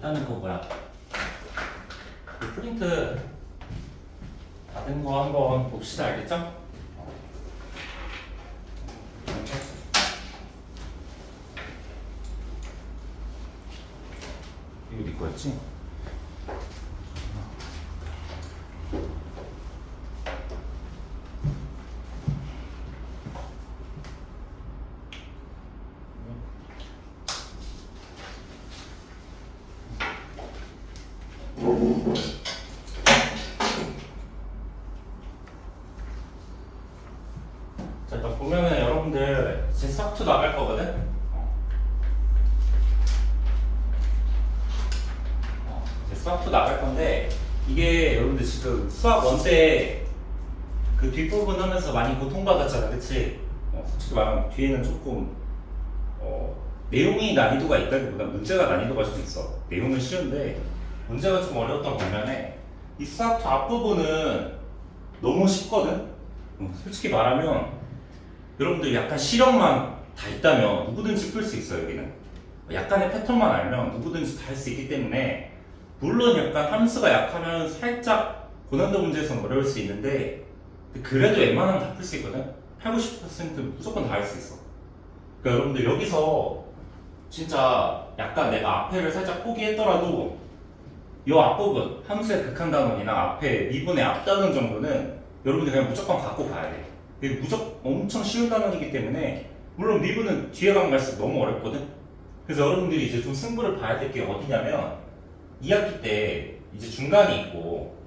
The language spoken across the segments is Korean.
일단은 그거 뭐야, 그 프린트 받은 거 한번 봅시다. 알겠죠? 이거 네 거였지? 자, 일단 보면은 여러분들 이제 수학2 나갈 거거든? 이제 수학2 나갈 건데, 이게 여러분들 지금 수학 1 때 그 뒷부분 하면서 많이 고통받았잖아, 그치? 솔직히 말하면 뒤에는 조금 내용이 난이도가 있다기보다 문제가 난이도가 좀 있어. 내용은 쉬운데 문제가 좀 어려웠던 반면에 이 수학2 앞부분은 너무 쉽거든? 솔직히 말하면 여러분들 약간 실력만 다 있다면 누구든지 풀 수 있어요. 여기는 약간의 패턴만 알면 누구든지 다 할 수 있기 때문에, 물론 약간 함수가 약하면 살짝 고난도 문제에서는 어려울 수 있는데 그래도 웬만하면 다 풀 수 있거든? 80, 90% 무조건 다 할 수 있어. 그러니까 여러분들 여기서 진짜 약간 내가 앞에를 살짝 포기했더라도 이 앞부분 함수의 극한단원이나 앞에 미분의 앞단원 정도는 여러분들 그냥 무조건 갖고 가야 돼. 이게 무조건 엄청 쉬운 단원이기 때문에, 물론 미분은 뒤에 가면 갈수록 너무 어렵거든? 그래서 여러분들이 이제 좀 승부를 봐야 될 게 어디냐면 2학기 때 이제 중간이 있고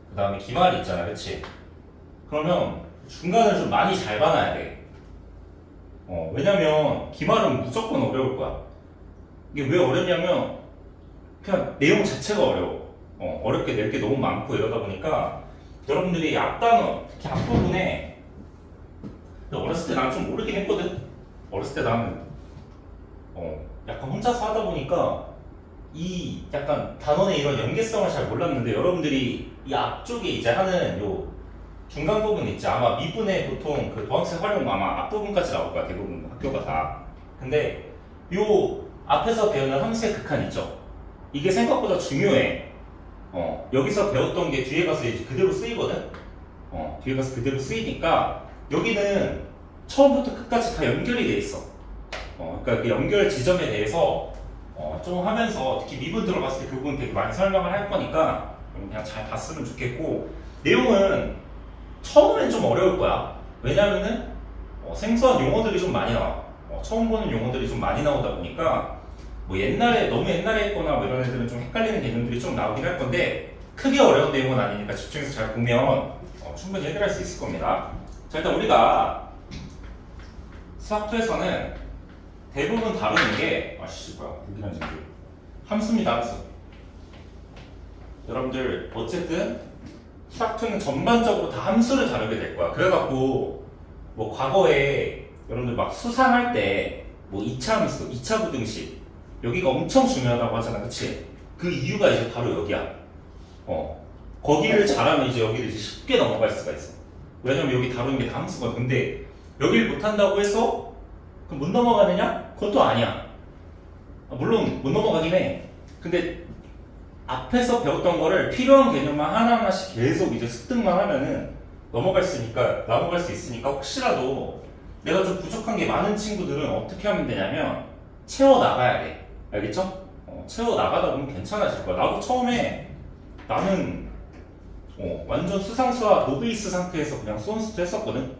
그 다음에 기말이 있잖아, 그치? 그러면 중간을 좀 많이 잘 봐놔야 돼. 왜냐면 기말은 무조건 어려울 거야. 이게 왜 어렵냐면 그냥 내용 자체가 어려워. 어렵게 낼 게 너무 많고 이러다 보니까 여러분들이 앞단원, 특히 앞부분에, 어렸을 때 난 좀 모르긴 했거든? 어렸을 때 나는 약간 혼자서 하다 보니까 이 약간 단원의 이런 연계성을 잘 몰랐는데, 여러분들이 이 앞쪽에 이제 하는 요 중간 부분 있지? 아마 미분의 보통 그 도함수 활용 아마 앞부분까지 나올 거야, 대부분 학교가 다. 근데 요 앞에서 배우는 함수의 극한 있죠? 이게 생각보다 중요해. 여기서 배웠던 게 뒤에 가서 이제 그대로 쓰이거든? 뒤에 가서 그대로 쓰이니까 여기는 처음부터 끝까지 다 연결이 돼 있어. 그러니까 그 연결 지점에 대해서 좀 하면서, 특히 미분 들어갔을 때 그 부분 되게 많이 설명을 할 거니까 그냥 잘 봤으면 좋겠고, 내용은 처음엔 좀 어려울 거야. 왜냐면은 생소한 용어들이 좀 많이 나와. 처음 보는 용어들이 좀 많이 나오다 보니까 뭐 옛날에, 너무 옛날에 했거나 뭐 이런 애들은 좀 헷갈리는 개념들이 좀 나오긴 할 건데, 크게 어려운 내용은 아니니까 집중해서 잘 보면 충분히 해결할 수 있을 겁니다. 자, 일단 우리가 수학2에서는 대부분 다루는 게, 여기는 지금 함수입니다, 함수. 여러분들 어쨌든 수학2는 전반적으로 다 함수를 다루게 될 거야. 그래갖고 뭐 과거에 여러분들 막 수상할 때 뭐 2차 함수, 2차 부등식 여기가 엄청 중요하다고 하잖아, 그치? 그 이유가 이제 바로 여기야. 거기를 잘하면 이제 여기를 이제 쉽게 넘어갈 수가 있어. 왜냐면 여기 다루는 게 다 함수거든. 근데 여기를 못한다고 해서 그럼 못 넘어가느냐? 그건 또 아니야. 물론 못 넘어가긴 해. 근데 앞에서 배웠던 거를 필요한 개념만 하나하나씩 계속 이제 습득만 하면은 넘어갈 수 있으니까, 혹시라도 내가 좀 부족한 게 많은 친구들은 어떻게 하면 되냐면 채워나가야 돼. 알겠죠? 채워나가다 보면 괜찮아질 거야. 나도 처음에 나는 완전 수상수와 노베이스 상태에서 그냥 수원수도 했었거든.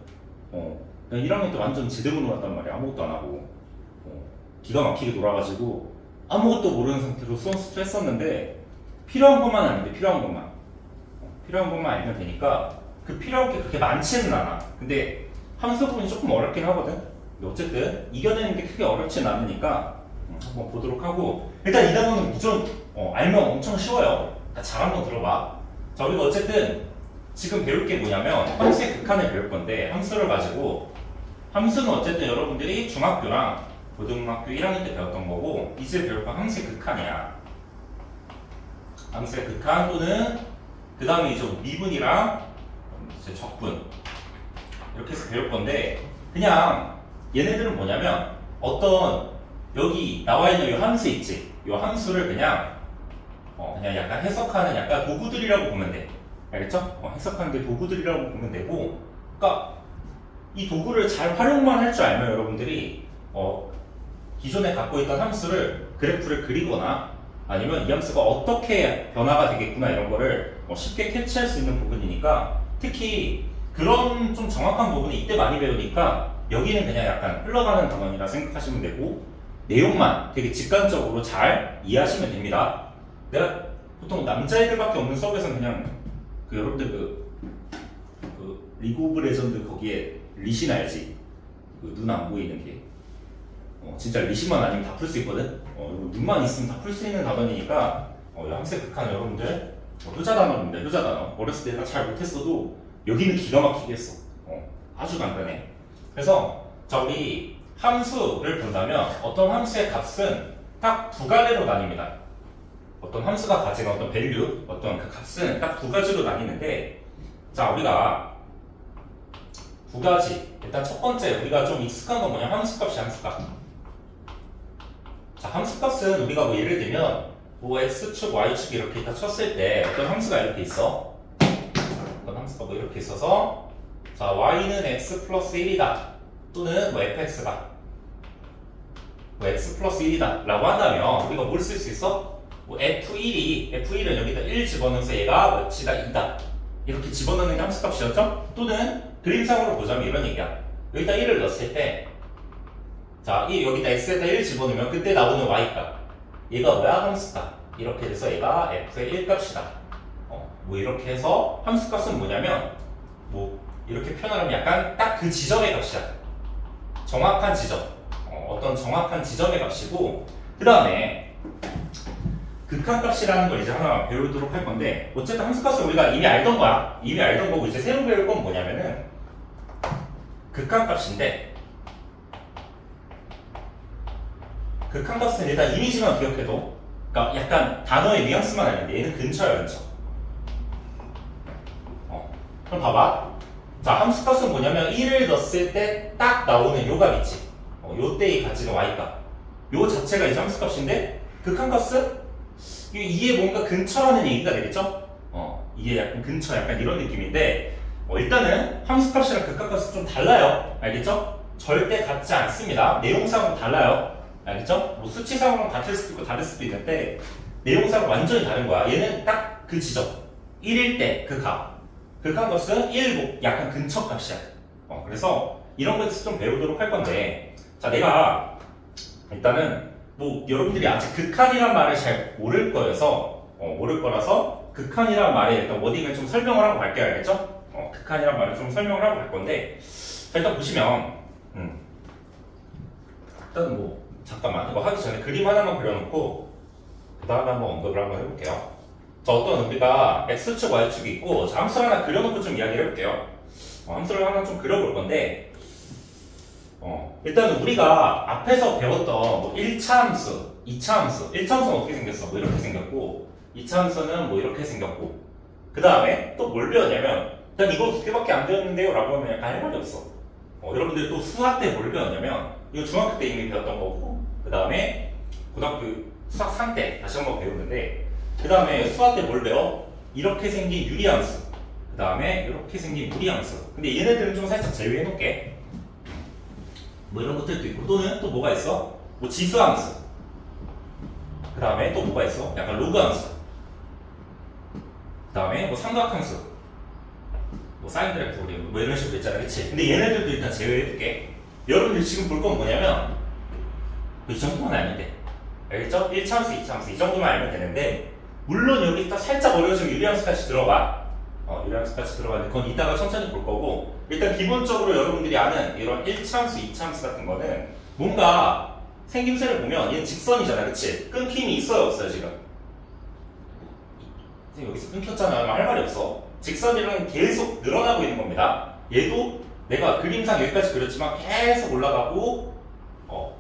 1학년 때 완전 제대로 놀았단 말이야. 아무것도 안 하고 기가 막히게 놀아가지고 아무것도 모르는 상태로 수원수도 했었는데, 필요한 것만 아니면 돼. 필요한 것만 알면 되니까. 그 필요한 게 그렇게 많지는 않아. 근데 함수 부분이 조금 어렵긴 하거든. 근데 어쨌든 이겨내는 게 크게 어렵진 않으니까 한번 보도록 하고, 일단 이 단어는 무조건 알면 엄청 쉬워요. 잘 한번 들어봐. 자, 우리가 어쨌든 지금 배울 게 뭐냐면 함수의 극한을 배울 건데, 함수를 가지고, 함수는 어쨌든 여러분들이 중학교랑 고등학교 1학년 때 배웠던 거고, 이제 배울 건 함수의 극한이야. 함수의 극한 또는 그 다음에 이제 미분이랑 이제 적분 이렇게 해서 배울 건데, 그냥 얘네들은 뭐냐면 어떤 여기 나와 있는 이 함수 있지? 이 함수를 그냥 그냥 약간 해석하는 약간 도구들이라고 보면 돼. 알겠죠? 해석하는 게 도구들이라고 보면 되고, 그러니까 이 도구를 잘 활용만 할 줄 알면 여러분들이 기존에 갖고 있던 함수를 그래프를 그리거나 아니면 이 함수가 어떻게 변화가 되겠구나 이런 거를 쉽게 캐치할 수 있는 부분이니까, 특히 그런 좀 정확한 부분이 이때 많이 배우니까 여기는 그냥 약간 흘러가는 단원이라 생각하시면 되고, 내용만 되게 직관적으로 잘 이해하시면 됩니다. 내가 보통 남자애들밖에 없는 수업에서는 그냥 여러분들 그 리그 오브 레전드 거기에 리신 알지? 그 눈 안 보이는 게 진짜 리신만 아니면 다 풀 수 있거든? 눈만 있으면 다 풀 수 있는 단원이니까 함수 극한 여러분들 효자 단원입니다. 효자 단원. 어렸을 때 내가 잘 못했어도 여기는 기가 막히게 했어. 아주 간단해. 그래서 자, 우리 함수를 본다면 어떤 함수의 값은 딱 두 가지로 나뉩니다. 어떤 함수가 가진 어떤 밸류, 어떤 그 값은 딱 두 가지로 나뉘는데, 자, 우리가 두 가지. 일단 첫 번째 우리가 좀 익숙한 건 뭐냐? 함수값이 함수값. 자, 함수값은 우리가 뭐 예를 들면 뭐 x축, y축 이렇게 있다 쳤을 때 어떤 함수가 이렇게 있어. 어떤 함수가 뭐 이렇게 있어서, 자, y는 x 플러스 1이다. 또는 뭐 fx가 뭐 x 플러스 1이다 라고 한다면 우리가 뭘 쓸 수 있어? 뭐 F1은 여기다 1 집어넣어서 얘가 몇이다 2다 이렇게 집어넣는 게 함수값이었죠? 또는 그림상으로 보자면 이런 얘기야. 여기다 1을 넣었을 때, 자, 여기다 x에다 1 집어넣으면 그때 나오는 y값, 얘가 뭐야? 함수값. 이렇게 돼서 얘가 f의 1값이다. 뭐 이렇게 해서 함수값은 뭐냐면 뭐 이렇게 표현하면 약간 딱 그 지점의 값이야. 정확한 지점. 어떤 정확한 지점의 값이고, 그 다음에 극한값이라는 걸 이제 하나 배우도록 할 건데, 어쨌든 함수값은 우리가 이미 알던 거야. 이미 알던 거고, 이제 새로 배울 건 뭐냐면은 극한값인데, 극한값은 일단 이미지만 기억해도, 그러니까 약간 단어의 뉘앙스만 알는데 얘는 근처야, 근처. 그럼 봐봐. 자, 함수값은 뭐냐면 1을 넣었을 때 딱 나오는 요 값 있지. 요때의 가지는 y값. 요 자체가 이제 함수값인데, 극한값은 이게 뭔가 근처라는 얘기가 되겠죠? 이게 약간 근처, 약간 이런 느낌인데, 일단은 함수값이랑 극한값은 좀 달라요. 알겠죠? 절대 같지 않습니다. 내용상으로 달라요. 알겠죠? 뭐 수치상으로는 같을 수도 있고 다를 수도 있는데, 내용상으로 완전히 다른 거야. 얘는 딱 그 지점. 1일 때 그 값. 극한값은 1, 약간 근처 값이야. 그래서 이런 것에서 좀 배우도록 할 건데, 자, 내가 일단은 뭐 여러분들이 아직 극한이란 말을 잘 모를 거여서 모를 거라서 극한이란 말에 일단 워딩을 좀 설명을 하고 갈게요. 알겠죠? 극한이란 말을 좀 설명을 하고 갈 건데, 자, 일단 보시면 일단 뭐 잠깐만 이거 하기 전에 그림 하나만 그려놓고 그 다음에 한번 언급을 한번 해볼게요. 자, 어떤 우리가 x축, y축이 있고, 자, 함수를 하나 그려놓고 좀 이야기를 해볼게요. 함수를 하나 좀 그려볼 건데, 일단은 우리가 앞에서 배웠던 뭐 1차 함수, 2차 함수, 1차 함수는 어떻게 생겼어? 뭐 이렇게 생겼고, 2차 함수는 뭐 이렇게 생겼고, 그 다음에 또 뭘 배웠냐면, 일단 이거 두 개밖에 안 배웠는데요? 라고 하면 약간 할 말이 없어. 여러분들 또 수학 때 뭘 배웠냐면, 이거 중학교 때 이미 배웠던 거고, 그 다음에 고등학교 수학 3 때 다시 한번 배웠는데, 그 다음에 수학 때 뭘 배워? 이렇게 생긴 유리함수, 그 다음에 이렇게 생긴 무리함수. 근데 얘네들은 좀 살짝 제외해놓을게. 뭐 이런 것들도 있고, 또는 또 뭐가 있어? 뭐 지수함수, 그 다음에 또 뭐가 있어? 약간 로그함수, 그 다음에 뭐 삼각함수, 뭐 사인 그래프 뭐 이런 식으로 있잖아, 그치? 근데 얘네들도 일단 제외해둘게. 여러분들 지금 볼 건 뭐냐면 이 정도만 알면 돼. 알겠죠? 1차 함수, 2차 함수 이 정도만 알면 되는데, 물론 여기 딱 살짝 어려워지면 유리함수까지 들어가. 유리함수까지 들어가는데 그건 이따가 천천히 볼 거고, 일단 기본적으로 여러분들이 아는 이런 1차 함수, 2차 함수 같은 거는 뭔가 생김새를 보면 얘는 직선이잖아, 그치? 끊김이 있어요, 없어요, 지금? 여기서 끊겼잖아. 할 말이 없어. 직선이랑 계속 늘어나고 있는 겁니다. 얘도 내가 그림상 여기까지 그렸지만 계속 올라가고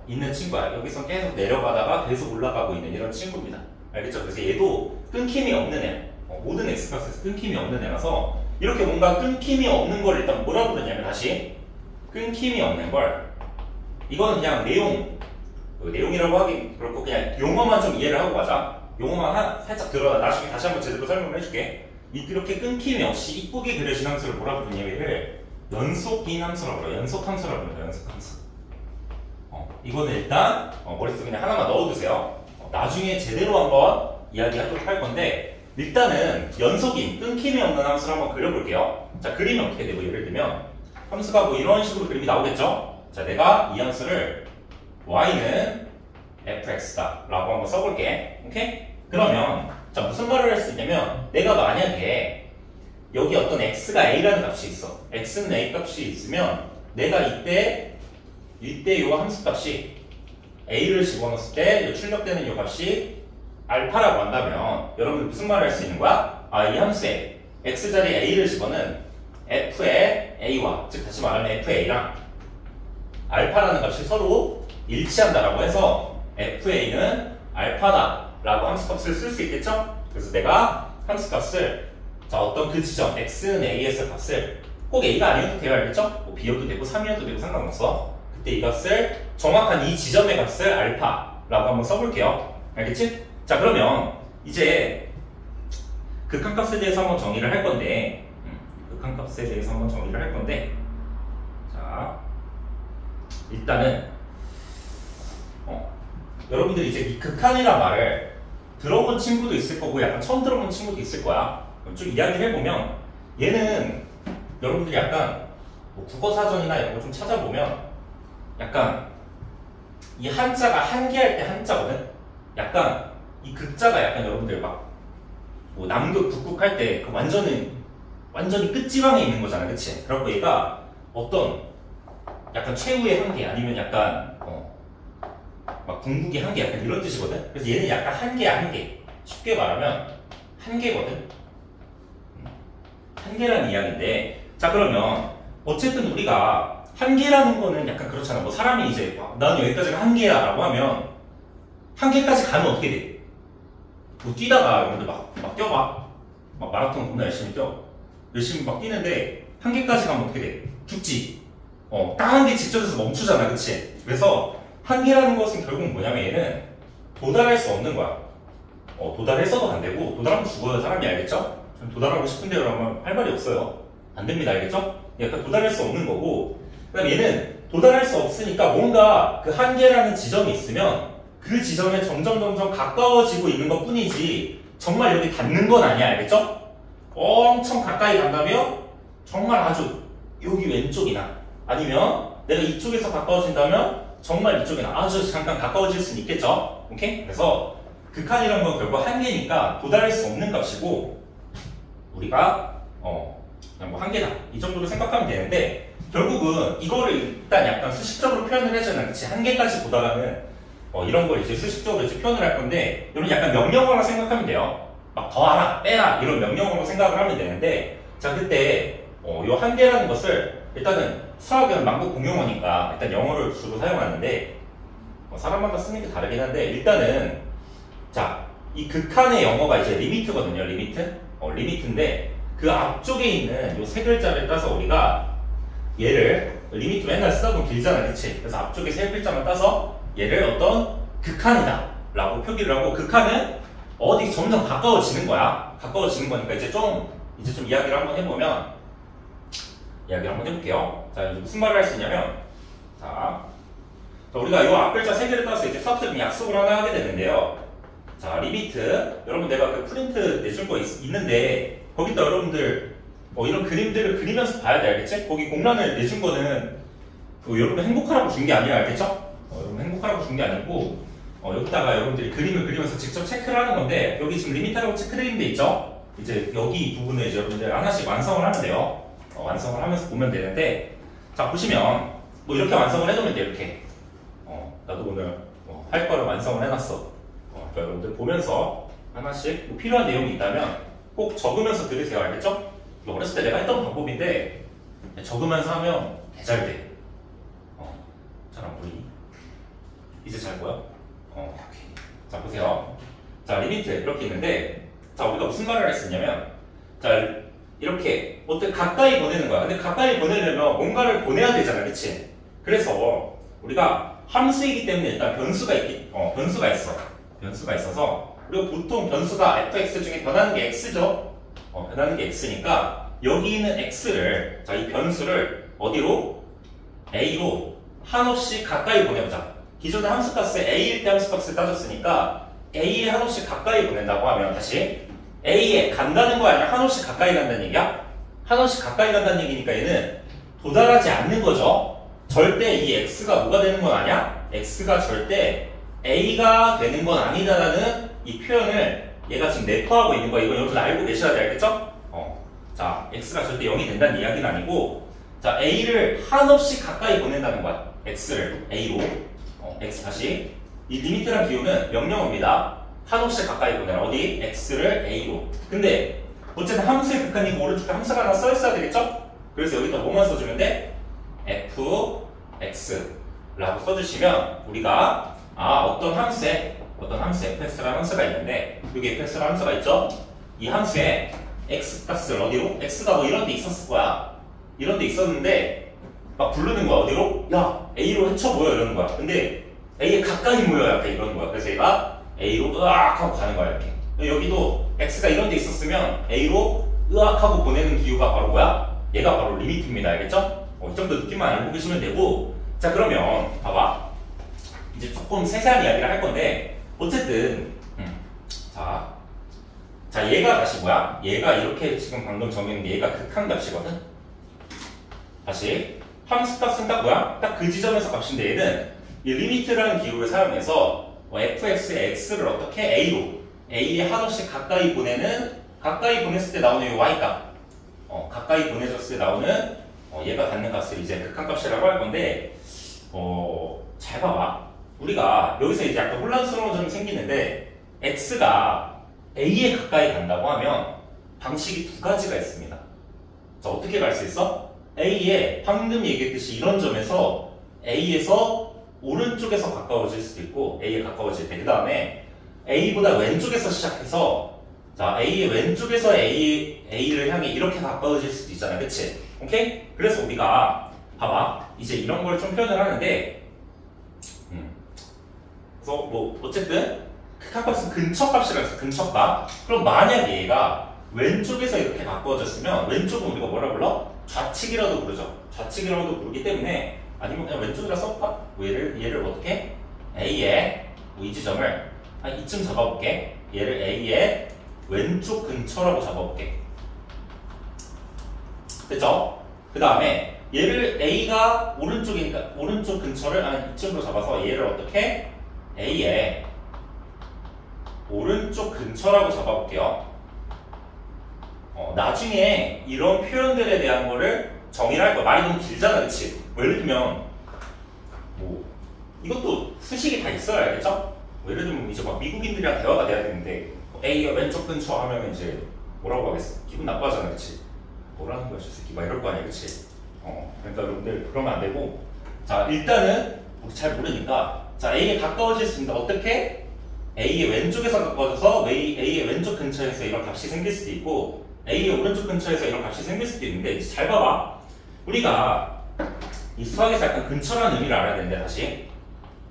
있는 친구야. 여기서 계속 내려가다가 계속 올라가고 있는 이런 친구입니다. 알겠죠? 그래서 얘도 끊김이 없는 애. 모든 x값에서 끊김이 없는 애라서 이렇게 뭔가 끊김이 없는 걸 일단 뭐라고 부르냐면, 다시 끊김이 없는 걸, 이거는 그냥 내용이라고 하기 그렇고 그냥 용어만 좀 이해를 하고 가자. 요거만 살짝 들어. 나중에 다시 한번 제대로 설명을 해줄게. 이렇게 끊김이 없이 이쁘게 그려진 함수를 뭐라고 부르냐, 얘를 연속인 함수라고 그래요. 연속 함수라고 합니다. 연속 함수. 이거는 일단 머릿속에 그냥 하나만 넣어두세요. 나중에 제대로 한번 이야기하도록 할 건데, 일단은 연속인, 끊김이 없는 함수를 한번 그려볼게요. 자, 그리면 어떻게 되고, 예를 들면 함수가 뭐 이런 식으로 그림이 나오겠죠? 자, 내가 이 함수를 y는 fx다 라고 한번 써볼게. 오케이? 그러면 자, 무슨 말을 할 수 있냐면, 내가 만약에 여기 어떤 x가 a라는 값이 있어. x는 a 값이 있으면 내가 이때 요 함수 값이 a를 집어넣었을 때 요 출력되는 요 값이 알파라고 한다면, 여러분 무슨 말을 할 수 있는 거야? 아, 이 함수에 x자리에 a를 집어넣은 f의 a와, 즉 다시 말하면 fa랑 알파라는 값이 서로 일치한다라고 해서 fa는 알파다 라고 함수값을 쓸 수 있겠죠? 그래서 내가 함수값을, 자, 어떤 그 지점 x는 a에서 값을 꼭 a가 아니어도 돼요, 알겠죠? 뭐 b여도 되고 3이어도 되고 상관없어. 그때 이 값을, 정확한 이 지점의 값을 알파라고 한번 써볼게요. 알겠지? 자, 그러면 이제 극한값에 대해서 한번 정의를 할 건데, 극한값에 대해서 한번 정의를 할 건데, 자, 일단은 여러분들이 이제 이 극한이란 말을 들어본 친구도 있을 거고 약간 처음 들어본 친구도 있을 거야. 좀 이야기를 해보면, 얘는 여러분들이 약간 뭐 국어사전이나 이런 거 좀 찾아보면 약간 이 한자가 한계할 때 한자거든. 약간 이 극자가 약간 여러분들 막 뭐 남극 북극 할 때 그 완전히 끝지방에 있는 거잖아, 그치? 그래갖고 얘가 어떤 약간 최후의 한계, 아니면 약간 막 궁극의 한계, 약간 이런 뜻이거든. 그래서 얘는 약간 한계야, 한계. 쉽게 말하면 한계거든. 한계라는 이야기인데, 자, 그러면 어쨌든 우리가 한계라는 거는 약간 그렇잖아. 뭐 사람이 이제 난 여기까지가 한계야 라고 하면 한계까지 가면 어떻게 돼? 뭐 뛰다가 여러분들 막 뛰어봐. 막 마라톤 겁나 열심히 뛰어. 열심히 막 뛰는데 한계까지 가면 어떻게 돼? 죽지. 딱 한계 직전에서 멈추잖아, 그치? 그래서 한계라는 것은 결국 뭐냐면 얘는 도달할 수 없는 거야. 도달해서도 안 되고, 도달하면 죽어요, 사람이, 알겠죠? 도달하고 싶은데 그러면 할 말이 없어요. 안 됩니다, 알겠죠? 약간 도달할 수 없는 거고, 그 다음에 얘는 도달할 수 없으니까 뭔가 그 한계라는 지점이 있으면 그 지점에 점점 가까워지고 있는 것 뿐이지 정말 여기 닿는 건 아니야, 알겠죠? 엄청 가까이 간다면 정말 아주 여기 왼쪽이나, 아니면 내가 이쪽에서 가까워진다면 정말 이쪽이나 아주 잠깐 가까워질 수는 있겠죠? 오케이? 그래서 극한이라는 건 결국 한계니까 도달할 수 없는 값이고, 우리가 그냥 뭐 한계다 이 정도로 생각하면 되는데, 결국은 이거를 일단 약간 수식적으로 표현을 해주잖아, 그치? 한계까지 도달하는 이런 걸 이제 수식적으로 이제 표현을 할 건데, 이런 약간 명령어라 생각하면 돼요. 막 더하라, 빼라 이런 명령어로 생각을 하면 되는데, 자, 그때 요 한계라는 것을 일단은 수학은 만국 공용어니까 일단 영어를 주로 사용하는데, 사람마다 쓰는 게 다르긴 한데, 일단은 자, 이 극한의 영어가 이제 리미트거든요. 리미트? 리미트인데 그 앞쪽에 있는 요 세 글자를 따서 우리가 얘를, 리미트 맨날 쓰다 보면 길잖아, 그치? 그래서 앞쪽에 세 글자만 따서 얘를 어떤 극한이다 라고 표기를 하고, 극한은 어디 점점 가까워지는 거야. 가까워지는 거니까 이제 좀 이야기를 한번 해보면, 이야기를 한번 해볼게요. 자, 이제 무슨 말을 할 수 있냐면, 자, 우리가 요 앞글자 세 개를 따서 이제 수학적인 약속을 하나 하게 되는데요. 자, 리미트, 여러분 내가 그 프린트 내준 거 있는데 거기다 여러분들 이런 그림들을 그리면서 봐야 돼, 알겠지? 거기 공란을 내준 거는 여러분 행복하라고 준 게 아니라, 알겠죠? 여러분 행복하라고 준 게 아니고 여기다가 여러분들이 그림을 그리면서 직접 체크를 하는 건데, 여기 지금 리미트라고 체크되어 돼 있죠? 이제 여기 부분을 이제 여러분들 하나씩 완성을 하면 돼요. 완성을 하면서 보면 되는데, 자, 보시면 뭐 이렇게 완성을 해두면 돼, 이렇게. 나도 오늘 할 거를 완성을 해놨어. 그러니까 여러분들 보면서 하나씩 뭐 필요한 내용이 있다면 꼭 적으면서 들으세요, 알겠죠? 어렸을 때 내가 했던 방법인데 적으면서 하면 잘 돼. 잘 안 보이니? 이제 잘 보여? 오케이. 자, 보세요. 자, 리미트 이렇게 있는데, 자, 우리가 무슨 말을 했었냐면, 자, 이렇게 어떻게 가까이 보내는 거야. 근데 가까이 보내려면 뭔가를 보내야 되잖아, 그치? 그래서 우리가 함수이기 때문에 일단 변수가 있어. 변수가 있어서 그리고 보통 변수가 fx 중에 변하는 게 x죠. 변하는 게 x니까 여기 있는 x를, 자, 이 변수를 어디로? a로 한없씩 가까이 보내보자. 기존의 함수값을 a일 때 함수값을 따졌으니까 a에 한없씩 가까이 보낸다고 하면 다시 a에 간다는 거 아니야? 한없씩 가까이 간다는 얘기야? 한없씩 가까이 간다는 얘기니까 얘는 도달하지 않는 거죠. 절대 이 x가 뭐가 되는 건 아니야? x가 절대 a가 되는 건 아니다라는 이 표현을 얘가 지금 내포하고 있는 거야. 이거 여러분 알고 계셔야 돼. 알겠죠? 자, x가 절대 0이 된다는 이야기는 아니고, 자, a를 한없이 가까이 보낸다는 거야. x를 a로. x 다시. 이 리미트란 기호는 명령어입니다. 한없이 가까이 보내라. 어디? x를 a로. 근데 어쨌든 함수의 극한이고 오른쪽에 함수가 하나 써있어야 되겠죠? 그래서 여기다 뭐만 써주면 돼? fx라고 써주시면 우리가 어떤 함수에 fx라는 함수가 있는데, 여기 fx라는 함수가 있죠? 이 함수에 x 값을 어디로? x가 뭐 이런 데 있었을 거야. 이런 데 있었는데 막 부르는 거야. 어디로? 야, a로 헤쳐보여 이러는 거야. 근데 a에 가까이 모여 약간 이러는 거야. 그래서 얘가 a로 으악 하고 가는 거야. 이렇게. 여기도 x가 이런 데 있었으면 a로 으악 하고 보내는 기호가 바로 뭐야? 얘가 바로 리미트입니다. 알겠죠? 이 정도 느낌만 알고 계시면 되고, 자, 그러면 봐봐. 이제 조금 세세한 이야기를 할 건데, 어쨌든 자, 얘가 다시 뭐야? 얘가 이렇게 지금 방금 정했는 게 얘가 극한값이거든? 다시 함수값은 딱 뭐야? 딱 그 지점에서 값인데, 얘는 이 리미트라는 기호를 사용해서 fx의 x를 어떻게? a에 한없씩 가까이 보냈을 때 나오는 이 y값, 가까이 보내줬을 때 나오는 얘가 갖는 값을 이제 극한값이라고 할 건데, 잘 봐봐. 우리가 여기서 이제 약간 혼란스러운 점이 생기는데, x가 a에 가까이 간다고 하면 방식이 두 가지가 있습니다. 자, 어떻게 갈 수 있어? a에 방금 얘기했듯이 이런 점에서 a에서 오른쪽에서 가까워질 수도 있고, a에 가까워질 때 그 다음에 a보다 왼쪽에서 시작해서, 자, a의 왼쪽에서 a를 향해 이렇게 가까워질 수도 있잖아. 그치? 오케이? 그래서 우리가 봐봐, 이제 이런 걸 좀 표현을 하는데, 그래서 뭐 어쨌든 극한값은 근처값이라 해서 근처값. 그럼 만약에 얘가 왼쪽에서 이렇게 가까워졌으면 왼쪽은 우리가 뭐라 불러? 좌측이라도 부르죠. 좌측이라도 부르기 때문에, 아니면 그냥 왼쪽이라 써볼까? 얘를 어떻게? a의 이 지점을 이쯤 잡아볼게. 얘를 a의 왼쪽 근처라고 잡아볼게. 됐죠? 그 다음에 얘를 a가 오른쪽이니까 오른쪽 근처를 이쯤으로 잡아서 얘를 어떻게? a의 오른쪽 근처라고 잡아볼게요. 나중에 이런 표현들에 대한 거를 정의를 할 거야. 말이 너무 길잖아, 그치? 예를 들면 뭐 이것도 수식이 다 있어야 알겠죠? 예를 들면 이제 막 미국인들이랑 대화가 돼야 되는데 A가 왼쪽 근처 하면 이제 뭐라고 하겠어? 기분 나빠하잖아, 그치? 뭐라는 거야, 저 새끼 막 이럴 거 아니야, 그치? 그러니까 여러분들 그러면 안 되고, 자, 일단은 우리 잘 모르니까, 자, A에 가까워질 수 있는데 어떻게? A의 왼쪽에서 가까워져서 A의 왼쪽 근처에서 이런 값이 생길 수도 있고, A의 오른쪽 근처에서 이런 값이 생길 수도 있는데, 잘 봐봐. 우리가 이 수학에서 약간 근처라는 의미를 알아야 되는데, 다시.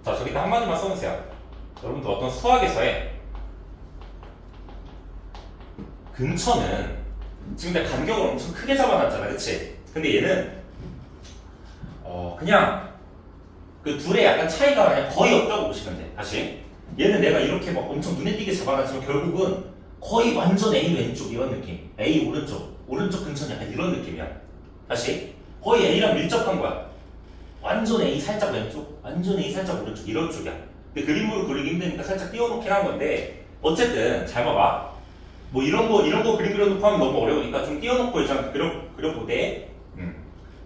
자, 저기다 한마디만 써주세요. 여러분들 어떤 수학에서의 근처는 지금 내가 간격을 엄청 크게 잡아놨잖아, 그치? 근데 얘는 그냥 그 둘의 약간 차이가 그냥 거의 없다고 보시면 돼. 다시 얘는 내가 이렇게 막 엄청 눈에 띄게 잡아놨지만 결국은 거의 완전 A 왼쪽 이런 느낌, A 오른쪽 근처는 약간 이런 느낌이야. 다시 거의 A랑 밀접한 거야. 완전 A 살짝 왼쪽, 완전 A 살짝 오른쪽 이런 쪽이야. 근데 그림으로 그리기 힘드니까 살짝 띄워놓긴 한 건데, 어쨌든 잘 봐봐. 뭐 이런 거 그림 그려놓고 하면 너무 어려우니까 좀 띄워놓고 일단 그려보되,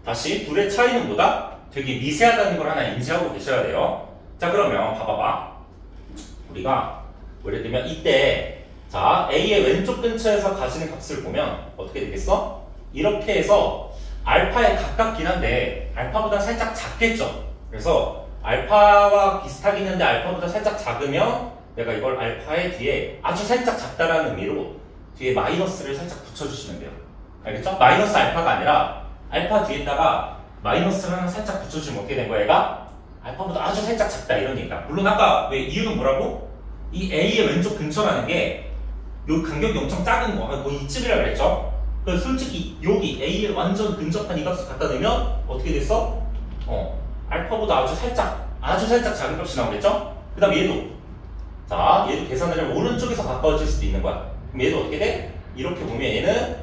다시 둘의 차이는 뭐다? 되게 미세하다는 걸 하나 인지하고 계셔야 돼요. 자, 그러면 봐봐봐. 우리가 예를 들면 이때, 자, A의 왼쪽 근처에서 가지는 값을 보면 어떻게 되겠어? 이렇게 해서 알파에 가깝긴 한데 알파보다 살짝 작겠죠. 그래서 알파와 비슷하긴 한데 알파보다 살짝 작으면 내가 이걸 알파의 뒤에 아주 살짝 작다라는 의미로 뒤에 마이너스를 살짝 붙여주시면 돼요. 알겠죠? 마이너스 알파가 아니라 알파 뒤에다가 마이너스를 하나 살짝 붙여주면 어떻게 된 거야? 얘가 알파보다 아주 살짝 작다 이런 얘기다. 물론 아까 왜 이유는 뭐라고? 이 A의 왼쪽 근처라는 게 요 간격이 엄청 작은 거, 뭐 이쯤이라 그랬죠? 그래서 솔직히 여기 A에 완전 근접한 이 값을 갖다 대면 어떻게 됐어? 알파보다 아주 살짝 작은 값이 나오겠죠? 그 다음 얘도. 자, 얘도 계산을 하면 오른쪽에서 가까워질 수도 있는 거야. 그럼 얘도 어떻게 돼? 이렇게 보면 얘는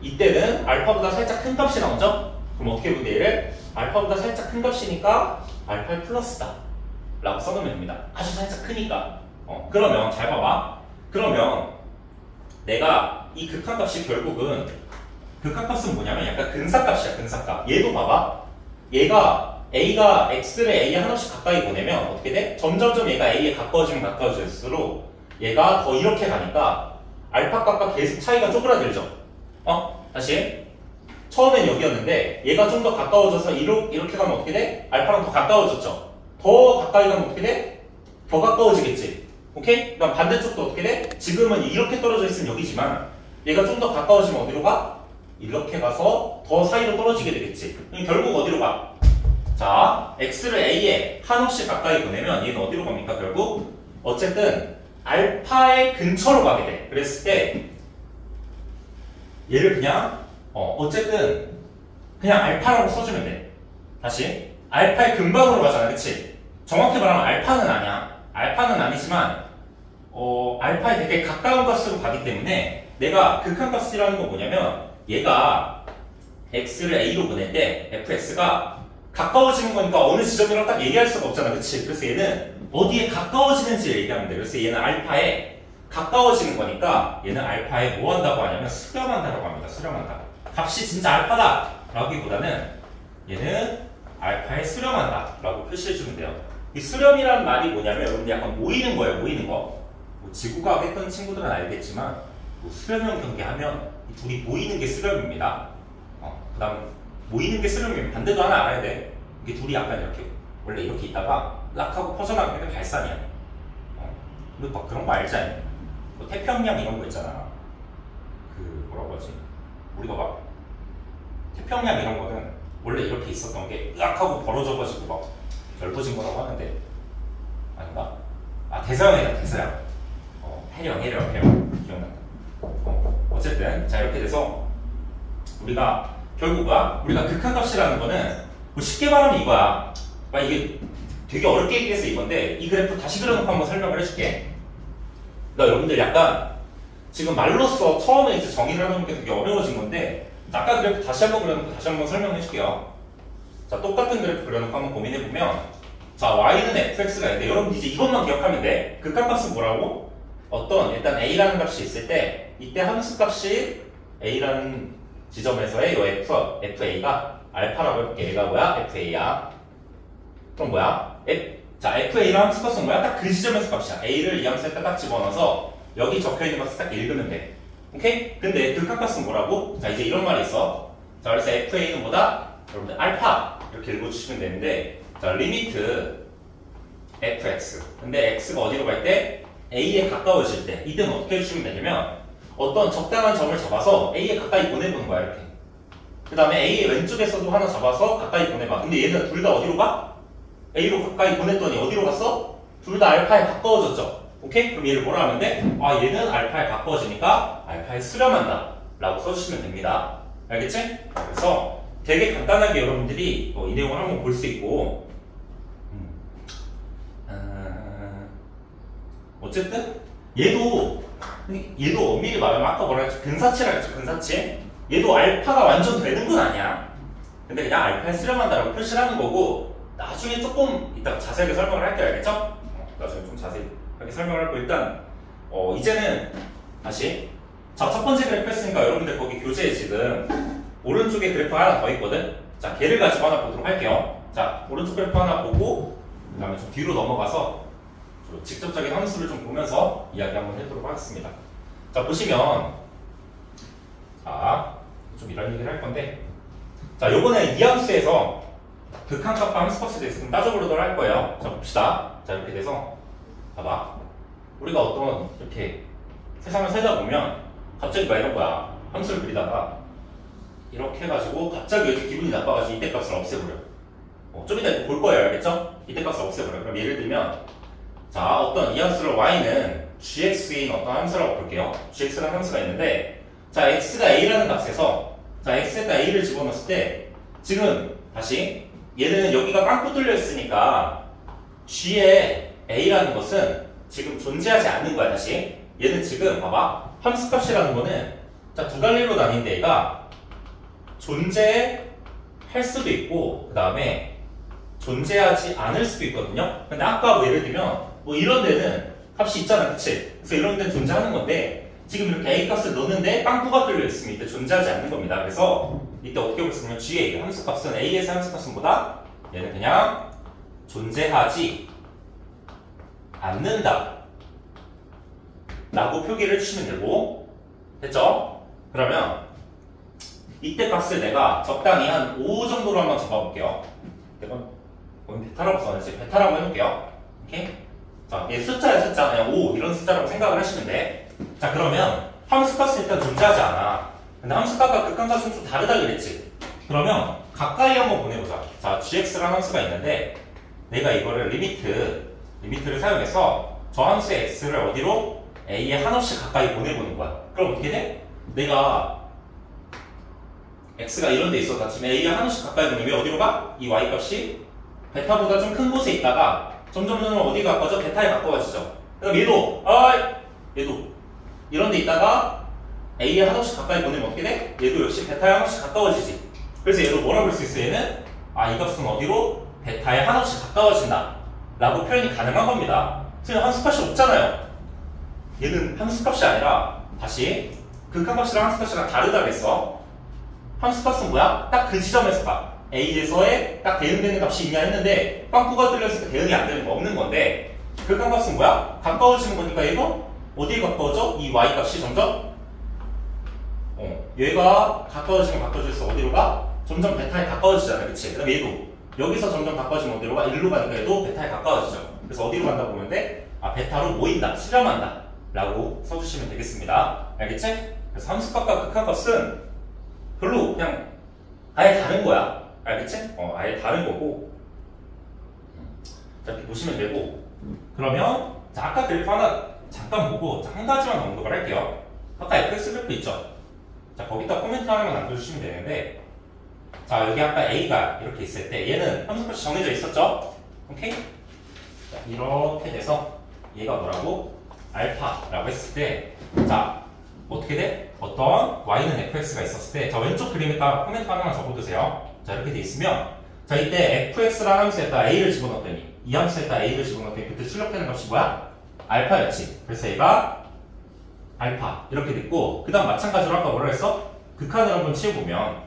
이때는 알파보다 살짝 큰 값이 나오죠? 그럼 어떻게 보면 얘를 알파보다 살짝 큰 값이니까 알파의 플러스다 라고 써놓으면 됩니다. 아주 살짝 크니까. 그러면 잘 봐봐. 그러면 내가 이 극한값이 결국은 극한값은 뭐냐면 약간 근사값이야. 근사값. 얘도 봐봐. 얘가 A가 X를 A에 하나씩 가까이 보내면 어떻게 돼? 점점점 얘가 A에 가까워지면 가까워질수록 얘가 더 이렇게 가니까 알파 값과 계속 차이가 쪼그라들죠. 다시. 처음엔 여기였는데 얘가 좀 더 가까워져서 이렇게 가면 어떻게 돼? 알파랑 더 가까워졌죠. 더 가까이 가면 어떻게 돼? 더 가까워지겠지. 오케이? 그럼 반대쪽도 어떻게 돼? 지금은 이렇게 떨어져 있으면 여기지만 얘가 좀 더 가까워지면 어디로 가? 이렇게 가서 더 사이로 떨어지게 되겠지. 그럼 결국 어디로 가? 자, X를 A에 한없이 가까이 보내면 얘는 어디로 갑니까? 결국 어쨌든 알파의 근처로 가게 돼. 그랬을 때 얘를 그냥 어쨌든 그냥 알파라고 써주면 돼. 다시 알파의 근방으로 가잖아. 그치? 정확히 말하면 알파는 아니야. 알파는 아니지만 알파에 되게 가까운 값으로 가기 때문에 내가 극한값이라는 건 뭐냐면 얘가 x를 a로 보낼 때 fx가 가까워지는 거니까 어느 지점이라고 딱 얘기할 수가 없잖아. 그치? 그래서 얘는 어디에 가까워지는지 얘기하면 돼. 그래서 얘는 알파에 가까워지는 거니까 얘는 알파에 뭐 한다고 하냐면 수렴한다라고 합니다. 수렴한다. 값이 진짜 알파다 라기보다는 얘는 알파에 수렴한다 라고 표시해주면 돼요. 이 수렴이라는 말이 뭐냐면 여러분들 약간 모이는 거예요. 모이는 거. 뭐 지구과학 했던 친구들은 알겠지만 뭐 수렴형 경계하면 이 둘이 모이는 게 수렴입니다. 그 다음 모이는 게 수렴이면 반대도 하나 알아야 돼. 이게 둘이 약간 이렇게 원래 이렇게 있다가 락하고 퍼져나가게 되면 발산이야. 근데 막 그런 거 알지 않니? 뭐 태평양 이런 거 있잖아. 그 뭐라고 하지? 우리가 막 태평양 이런 거는 원래 이렇게 있었던 게 락하고 벌어져가지고 막 넓어진 거라고 하는데 아닌가? 대서양이다. 대서양. 해령 기억난다. 어쨌든 자 이렇게 돼서 우리가 결국 뭐야? 우리가 극한값이라는 거는 뭐 쉽게 말하면 이거야. 이게 되게 어렵게 얘기해서 이건데 이 그래프 다시 그려놓고 한번 설명을 해줄게. 그러니까 여러분들 약간 지금 말로써 처음에 이제 정의를 하는 게 되게 어려워진 건데 아까 그래프 다시 한번 그려놓고 다시 한번 설명해 줄게요. 자, 똑같은 그래프 그려놓고 한번 고민해보면 자, y는 fx가 있는데 여러분 이제 이것만 기억하면 돼. 극한값은 뭐라고? 일단 a라는 값이 있을 때 이때 함수 값이 a라는 지점에서의 요 fa가 알파라고 해볼게. 얘가 뭐야? fa야. 그럼 뭐야? 자, fa랑 함수 값은 뭐야? 딱 그 지점에서 값이야. a를 이 함수에다 딱 집어넣어서 여기 적혀있는 값을 딱 읽으면 돼. 오케이? 근데 극한값은 뭐라고? 자, 이제 이런 말이 있어. 자, 그래서 fa는 뭐다? 여러분들 알파 이렇게 읽어주시면 되는데 자 리미트 fx 근데 x가 어디로 갈 때? a에 가까워질 때 이때는 어떻게 해주시면 되냐면 어떤 적당한 점을 잡아서 a에 가까이 보내보는 거야. 이렇게 그 다음에 a의 왼쪽에서도 하나 잡아서 가까이 보내봐. 근데 얘는 둘 다 어디로 가? a로 가까이 보냈더니 어디로 갔어? 둘 다 알파에 가까워졌죠. 오케이? 그럼 얘를 뭐라 하면 돼? 얘는 알파에 가까워지니까 알파에 수렴한다 라고 써주시면 됩니다. 알겠지? 그래서 되게 간단하게 여러분들이 이 내용을 한번 볼 수 있고 어쨌든 얘도 엄밀히 말하면 아까 뭐라 했죠? 근사치라 했죠. 근사치. 얘도 알파가 완전 되는 건 아니야. 근데 그냥 알파에 수렴한다라고 표시를 하는 거고 나중에 조금 이따 자세하게 설명을 할게요. 알겠죠? 나중에 좀 자세하게 설명을 하고 일단 이제는 다시 자, 첫 번째 그래프 했으니까 여러분들 거기 교재에 지금 오른쪽에 그래프 하나 더 있거든? 자, 걔를 가지고 하나 보도록 할게요. 자, 오른쪽 그래프 하나 보고 그 다음에 좀 뒤로 넘어가서 직접적인 함수를 좀 보면서 이야기 한번 해보도록 하겠습니다. 자, 보시면 자, 좀 이런 얘기를 할 건데 자, 요번에 이 함수에서 극한값과 함수 값에 대해서 좀 따져보도록 할 거예요. 자, 봅시다. 자, 이렇게 돼서 봐봐. 우리가 어떤 이렇게 세상을 살다 보면 갑자기 막 이런 거야. 함수를 그리다가 이렇게 해가지고 갑자기 이렇게 기분이 나빠가지고 이때 값을 없애버려. 좀 이따 볼 거예요. 알겠죠? 이때 값을 없애버려. 그럼 예를 들면 자, 어떤 이 함수를 y는 gx인 어떤 함수라고 볼게요. gx라는 함수가 있는데, 자, x가 a라는 값에서, 자, x에다 a를 집어넣었을 때, 지금, 다시, 얘는 여기가 빵꾸 뚫려 있으니까, g에 a라는 것은 지금 존재하지 않는 거야, 다시. 얘는 지금, 봐봐. 함수값이라는 거는, 자, 두 갈래로 나뉜데, 얘가 존재할 수도 있고, 그 다음에 존재하지 않을 수도 있거든요. 근데 아까 뭐 예를 들면, 뭐 이런 데는 값이 있잖아, 그치? 그래서 이런 데는 존재하는 건데, 지금 이렇게 a 값을 넣는데 빵꾸가 뚫려 있으면 이때 존재하지 않는 겁니다. 그래서 이때 어떻게 볼 수 있냐면 g의 함수값은 a에서 함수값은 보다 얘는 그냥 존재하지 않는다 라고 표기를 해주시면 되고, 됐죠? 그러면 이때 값을 내가 적당히 한 5 정도로 한번 잡아볼게요. 내가 베타라고 써야지. 베타라고 해볼게요. 오케이? 자, 얘 숫자야, 숫자. 그냥 5 이런 숫자라고 생각을 하시면 돼. 자, 그러면 함수값은 일단 존재하지 않아. 근데 함수값과 극한값은 좀 다르다 그랬지? 그러면 가까이 한번 보내보자. 자, gx라는 함수가 있는데 내가 이거를 리미트를 사용해서 저 함수의 x를 어디로? a에 한없이 가까이 보내보는 거야. 그럼 어떻게 돼? 내가 x가 이런 데 있어. 지금 a에 한없이 가까이 보내면 어디로 가? 이 y값이 베타보다 좀 큰 곳에 있다가 점점 어디 가까워져? 베타에 가까워지죠. 그럼 얘도 이런 데 있다가 a에 한없이 가까이 보내면 어떻게 돼? 얘도 역시 베타에 한없이 가까워지지. 그래서 얘로 뭐라고 볼 수 있어? 얘는 이 값은 어디로? 베타에 한없이 가까워진다 라고 표현이 가능한 겁니다. 지금 함수값이 없잖아요. 얘는 함수값이 아니라 다시 극한값이랑 함수값이랑 다르다 그랬어. 함수값은 뭐야? 딱 그 지점에서 가. a에서의 딱 대응되는 값이 있냐 했는데 빵꾸가 뚫렸을 때 대응이 안 되는 거 없는 건데, 극한값은 뭐야? 가까워지는 거니까 얘도 어디에 가까워져? 이 y값이 점점 얘가 가까워지면 가까워질수록 어디로 가? 점점 베타에 가까워지잖아, 그치? 그럼 얘도 여기서 점점 가까워지면 어디로 가? 1로 가니까 얘도 베타에 가까워지죠. 그래서 어디로 간다 보면 돼? 베타로 모인다, 수렴한다 라고 써주시면 되겠습니다. 알겠지? 그래서 함수값과 극한값은 별로 그냥 아예 다른 거야. 알겠지? 아예 다른 거고. 자, 이렇게 보시면 되고. 그러면 자, 아까 그래프 하나 잠깐 보고 한 가지만 언급을 할게요. 아까 fx 그래프 있죠? 자, 거기다 코멘트 하나만 남겨주시면 되는데, 자, 여기 아까 a가 이렇게 있을 때 얘는 함수값이 정해져 있었죠? 오케이? 자, 이렇게 돼서 얘가 뭐라고? 알파라고 했을 때, 자, 어떻게 돼? 어떤 y는 fx가 있었을 때, 자, 왼쪽 그림에다 코멘트 하나만 적어두세요. 자, 이렇게 돼 있으면, 자, 이때 fx라는 함수에다 a를 집어넣었더니, 이 함수에다 a를 집어넣었더니 그때 출력되는 값이 뭐야? 알파였지. 그래서 얘가 알파 이렇게 됐고, 그 다음 마찬가지로 아까 뭐라 했어? 극한을 한번 치워보면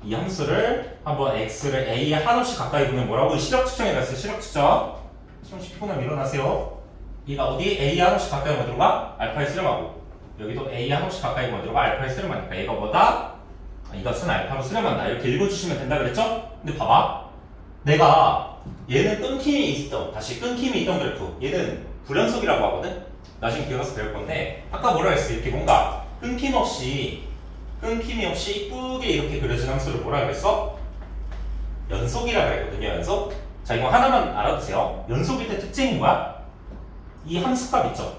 이 함수를 한번 x를 a에 한없이 가까이 보면 뭐라고? 시력 측정에 갔어요. 시력 측정. 시험시 피곤하면 일어나세요. 얘가 어디? a에 한없이 가까이 오면 들어가? 알파에 수렴하고, 여기도 a에 한없이 가까이 오면 들어가? 알파에 수렴하니까 얘가 뭐다? 이것은 알파로 수렴한다. 이렇게 읽어주시면 된다 그랬죠? 근데 봐봐, 내가 얘는 끊김이 있던, 다시 끊김이 있던 그래프, 얘는 불연속이라고 하거든? 나중에 기억나서 배울 건데, 아까 뭐라 했어? 이렇게 뭔가 끊김이 없이 이쁘게 이렇게 그려진 함수를 뭐라 그랬어? 연속이라고 했거든요. 연속. 자, 이거 하나만 알아두세요. 연속일 때 특징이 뭐야? 이 함수값 있죠?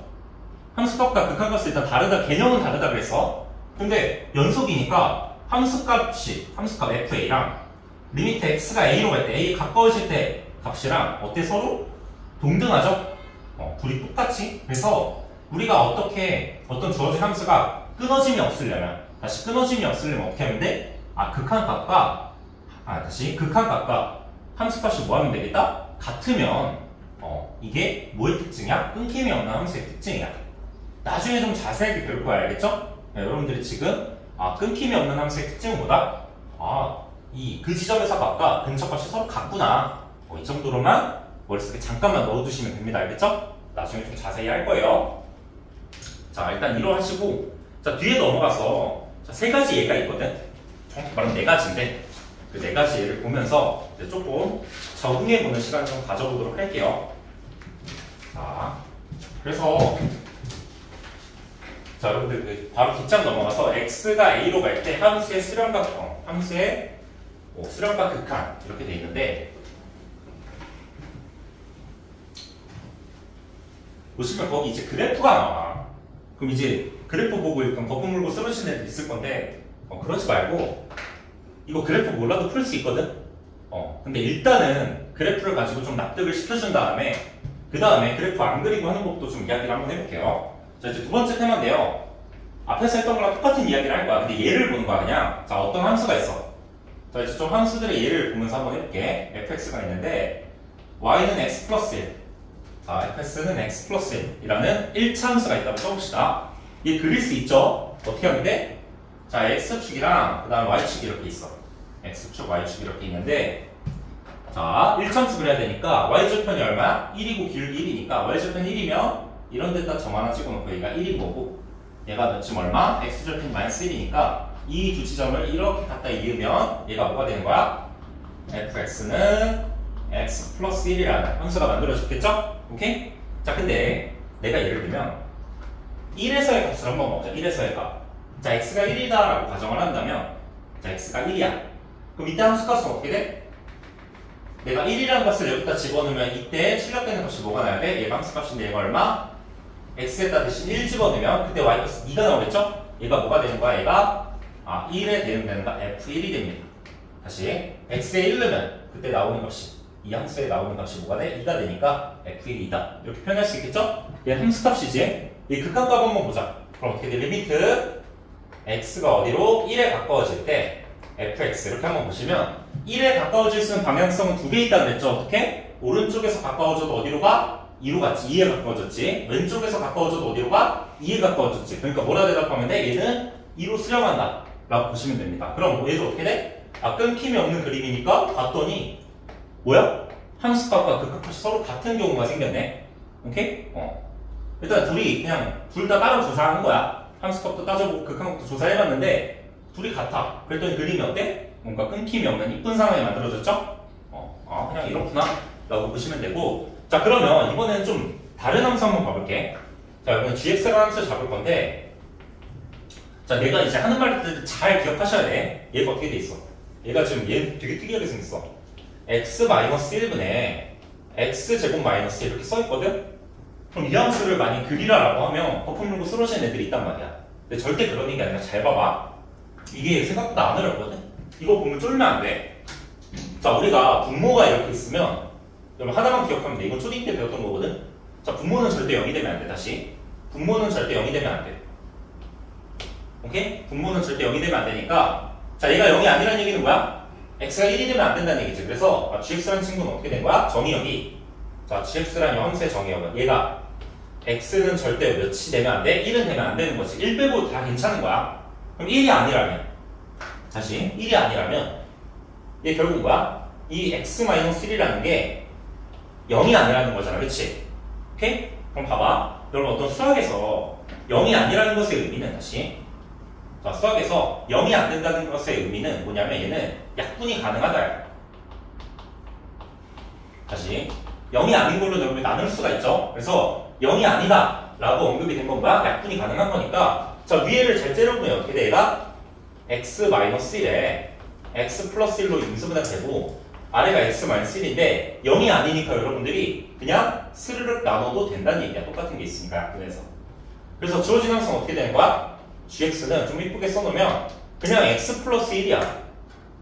함수값과 극한값이 일단 다르다, 개념은 다르다 그랬어. 근데 연속이니까 함수값 fa랑 리미트 x가 a로 갈 때, a 가까워질 때 값이랑 어때? 서로 동등하죠? 둘이 똑같이. 그래서 우리가 어떤 주어진 함수가 끊어짐이 없으려면, 다시 끊어짐이 없으려면 어떻게 하면 돼? 극한값과 함수값이 뭐 하면 되겠다? 같으면 이게 뭐의 특징이야? 끊김이 없는 함수의 특징이야. 나중에 좀 자세하게 배울 거야. 알겠죠? 네, 여러분들이 지금 끊김이 없는 함수의 특징은 뭐다? 그 지점에서 값과 근처값이 서로 같구나. 이 정도로만 머릿속에 잠깐만 넣어두시면 됩니다. 알겠죠? 나중에 좀 자세히 할 거예요. 자, 일단 이러 하시고, 자, 뒤에 넘어가서, 자, 세 가지 예가 있거든? 정확히 말하면 네 가지인데, 그 네 가지 예를 보면서 이제 조금 적응해보는 시간 좀 가져보도록 할게요. 자, 그래서, 자, 여러분들 바로 뒷장 넘어가서 x가 a로 갈 때 함수의 수렴과 수렴과 극한 이렇게 돼 있는데, 보시면 거기 이제 그래프가 나와. 그럼 이제 그래프 보고 일단 거품 물고 쓰러지는 애들 있을 건데 그러지 말고 이거 그래프 몰라도 풀 수 있거든? 근데 일단은 그래프를 가지고 좀 납득을 시켜준 다음에 그 다음에 그래프 안 그리고 하는 법도 좀 이야기를 한번 해볼게요. 자, 이제 두 번째 테마인데요. 앞에서 했던 거랑 똑같은 이야기를 할 거야. 근데 예를 보는 거야, 그냥. 자, 어떤 함수가 있어. 자, 이제 좀 함수들의 예를 보면서 한번 해볼게. fx가 있는데 y는 x 플러스 1. 자, fx는 x 플러스 1이라는 1차 함수가 있다고 써봅시다. 얘 그릴 수 있죠? 어떻게 하면 돼? 자, x축이랑 그 다음 y축이 이렇게 있어. x축, y축 이렇게 있는데 자, 1차 함수 그려야 되니까 y절편이 얼마야? 1이고 기울기 1이니까 y절편 1이면 이런 데다 점 하나 찍어놓고 얘가 1인 거고 얘가 몇 점 얼마? x절편이 마이너스 1이니까 이 두 지점을 이렇게 갖다 이으면 얘가 뭐가 되는 거야? fx는 x 플러스 1이라는 함수가 만들어졌겠죠? 오케이? 자, 근데 내가 예를 들면 1에서의 값을 한번 먹자. 1에서의 값. 자, x가 1이다 라고 가정을 한다면 자, x가 1이야. 그럼 이때 함수 값은 어떻게 돼? 내가 1이라는 값을 여기다 집어넣으면 이때 출력되는 값이 뭐가 나야 돼? 얘가 함수 값인데 얘가 얼마? x에다 대신 1 집어넣으면 그때 y 값 2가 나오겠죠? 얘가 뭐가 되는 거야? 얘가 1에 대응되는 거 f1이 됩니다. 다시 x에 1 넣으면 그때 나오는 값이 이 함수에 나오는 값이 뭐가 돼? 2가 되니까 f1이 2다. 이렇게 표현할 수 있겠죠? 얘는 함수 값이지. 이 극한값 한번 보자. 그럼 어떻게 돼? 리미트 x가 어디로? 1에 가까워질 때 fx 이렇게 한번 보시면 1에 가까워질 수 있는 방향성은 두 개 있다고 그랬죠? 어떻게? 오른쪽에서 가까워져도 어디로 가? 2로 갔지. 2에 가까워졌지. 왼쪽에서 가까워져도 어디로 가? 2에 가까워졌지. 그러니까 뭐라 대답하면 돼? 얘는 2로 수렴한다 라고 보시면 됩니다. 그럼 얘도 어떻게 돼? 끊김이 없는 그림이니까 봤더니 뭐야? 함수값과 극한값이 서로 같은 경우가 생겼네. 오케이? 일단 둘이 그냥 둘 다 따로 조사하는 거야. 함수값도 따져보고 극한값도 조사해봤는데 둘이 같아. 그랬더니 그림이 어때? 뭔가 끊김이 없는 이쁜 상황이 만들어졌죠? 그냥 이렇구나 라고 보시면 되고 자, 그러면 이번에는 좀 다른 함수 한번 봐볼게. 자, 이번엔 gx라는 함수를 잡을 건데 자, 내가 이제 하는 말들 잘 기억하셔야 돼. 얘가 어떻게 돼 있어? 얘가 지금 얘 되게 특이하게 생겼어. x-1분의 x제곱 마이너스 이렇게 써있거든? 그럼 이 함수를 많이 그리라라고 하면 거품 물고 쓰러지는 애들이 있단 말이야. 근데 절대 그런 게 아니라 잘 봐봐. 이게 생각보다 안 어렵거든? 이거 보면 쫄면 안 돼. 자, 우리가 분모가 이렇게 있으면 여러분 하나만 기억하면 돼. 이건 초딩 때 배웠던 거거든? 자, 분모는 절대 0이 되면 안 돼. 다시. 분모는 절대 0이 되면 안 돼. 오케이? 분모는 절대 0이 되면 안 되니까 자, 얘가 0이 아니라는 얘기는 뭐야? x가 1이 되면 안 된다는 얘기지. 그래서 gx라는 친구는 어떻게 된 거야? 정의역이 자, gx라는 함수의 정의역은 얘가 x는 절대 몇이 되면 안 돼? 1은 되면 안 되는 거지. 1 빼고 다 괜찮은 거야. 그럼 1이 아니라면 다시 1이 아니라면 얘 결국 뭐야? 이 x-1이라는 게 0이 아니라는 거잖아. 그치? 오케이? 그럼 봐봐. 여러분 어떤 수학에서 0이 아니라는 것의 의미는 다시 자, 수학에서 0이 안 된다는 것의 의미는 뭐냐면 얘는 약분이 가능하다. 다시 0이 아닌 걸로 여러분이 나눌 수가 있죠. 그래서 0이 아니다 라고 언급이 된 건 뭐야? 약분이 가능한 거니까 자, 위에를 잘 째려보면 어떻게 돼? 얘가 x-1에 x 플러스 1로 임수분해 되고 아래가 x-1인데 0이 아니니까 여러분들이 그냥 스르륵 나눠도 된다는 얘기야. 똑같은 게 있으니까 약분해서. 그래서 주어진 함수는 어떻게 되는 거야? gx는 좀 이쁘게 써놓으면 그냥 x 플러스 1이야.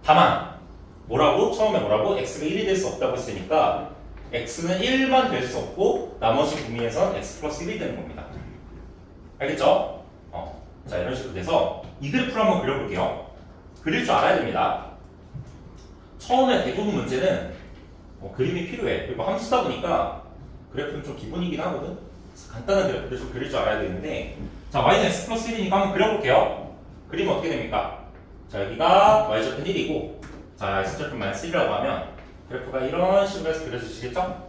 다만 뭐라고? 처음에 뭐라고? x가 1이 될 수 없다고 했으니까 x는 1만 될 수 없고 나머지 범위에서는 x 플러스 1이 되는 겁니다. 알겠죠? 자, 이런 식으로 돼서 이 그래프를 한번 그려볼게요. 그릴 줄 알아야 됩니다. 처음에 대부분 문제는 그림이 필요해. 그리고 함수다 보니까 그래프는 좀 기본이긴 하거든. 그래서 간단한 그래프를 좀 그릴 줄 알아야 되는데 자, y는 x 플러스 1이니까 한번 그려볼게요. 그리면 어떻게 됩니까? 자, 여기가 y절편 1이고 자, x절편 마이너스 1이라고 하면 그래프가 이런 식으로 해서 그려지시겠죠?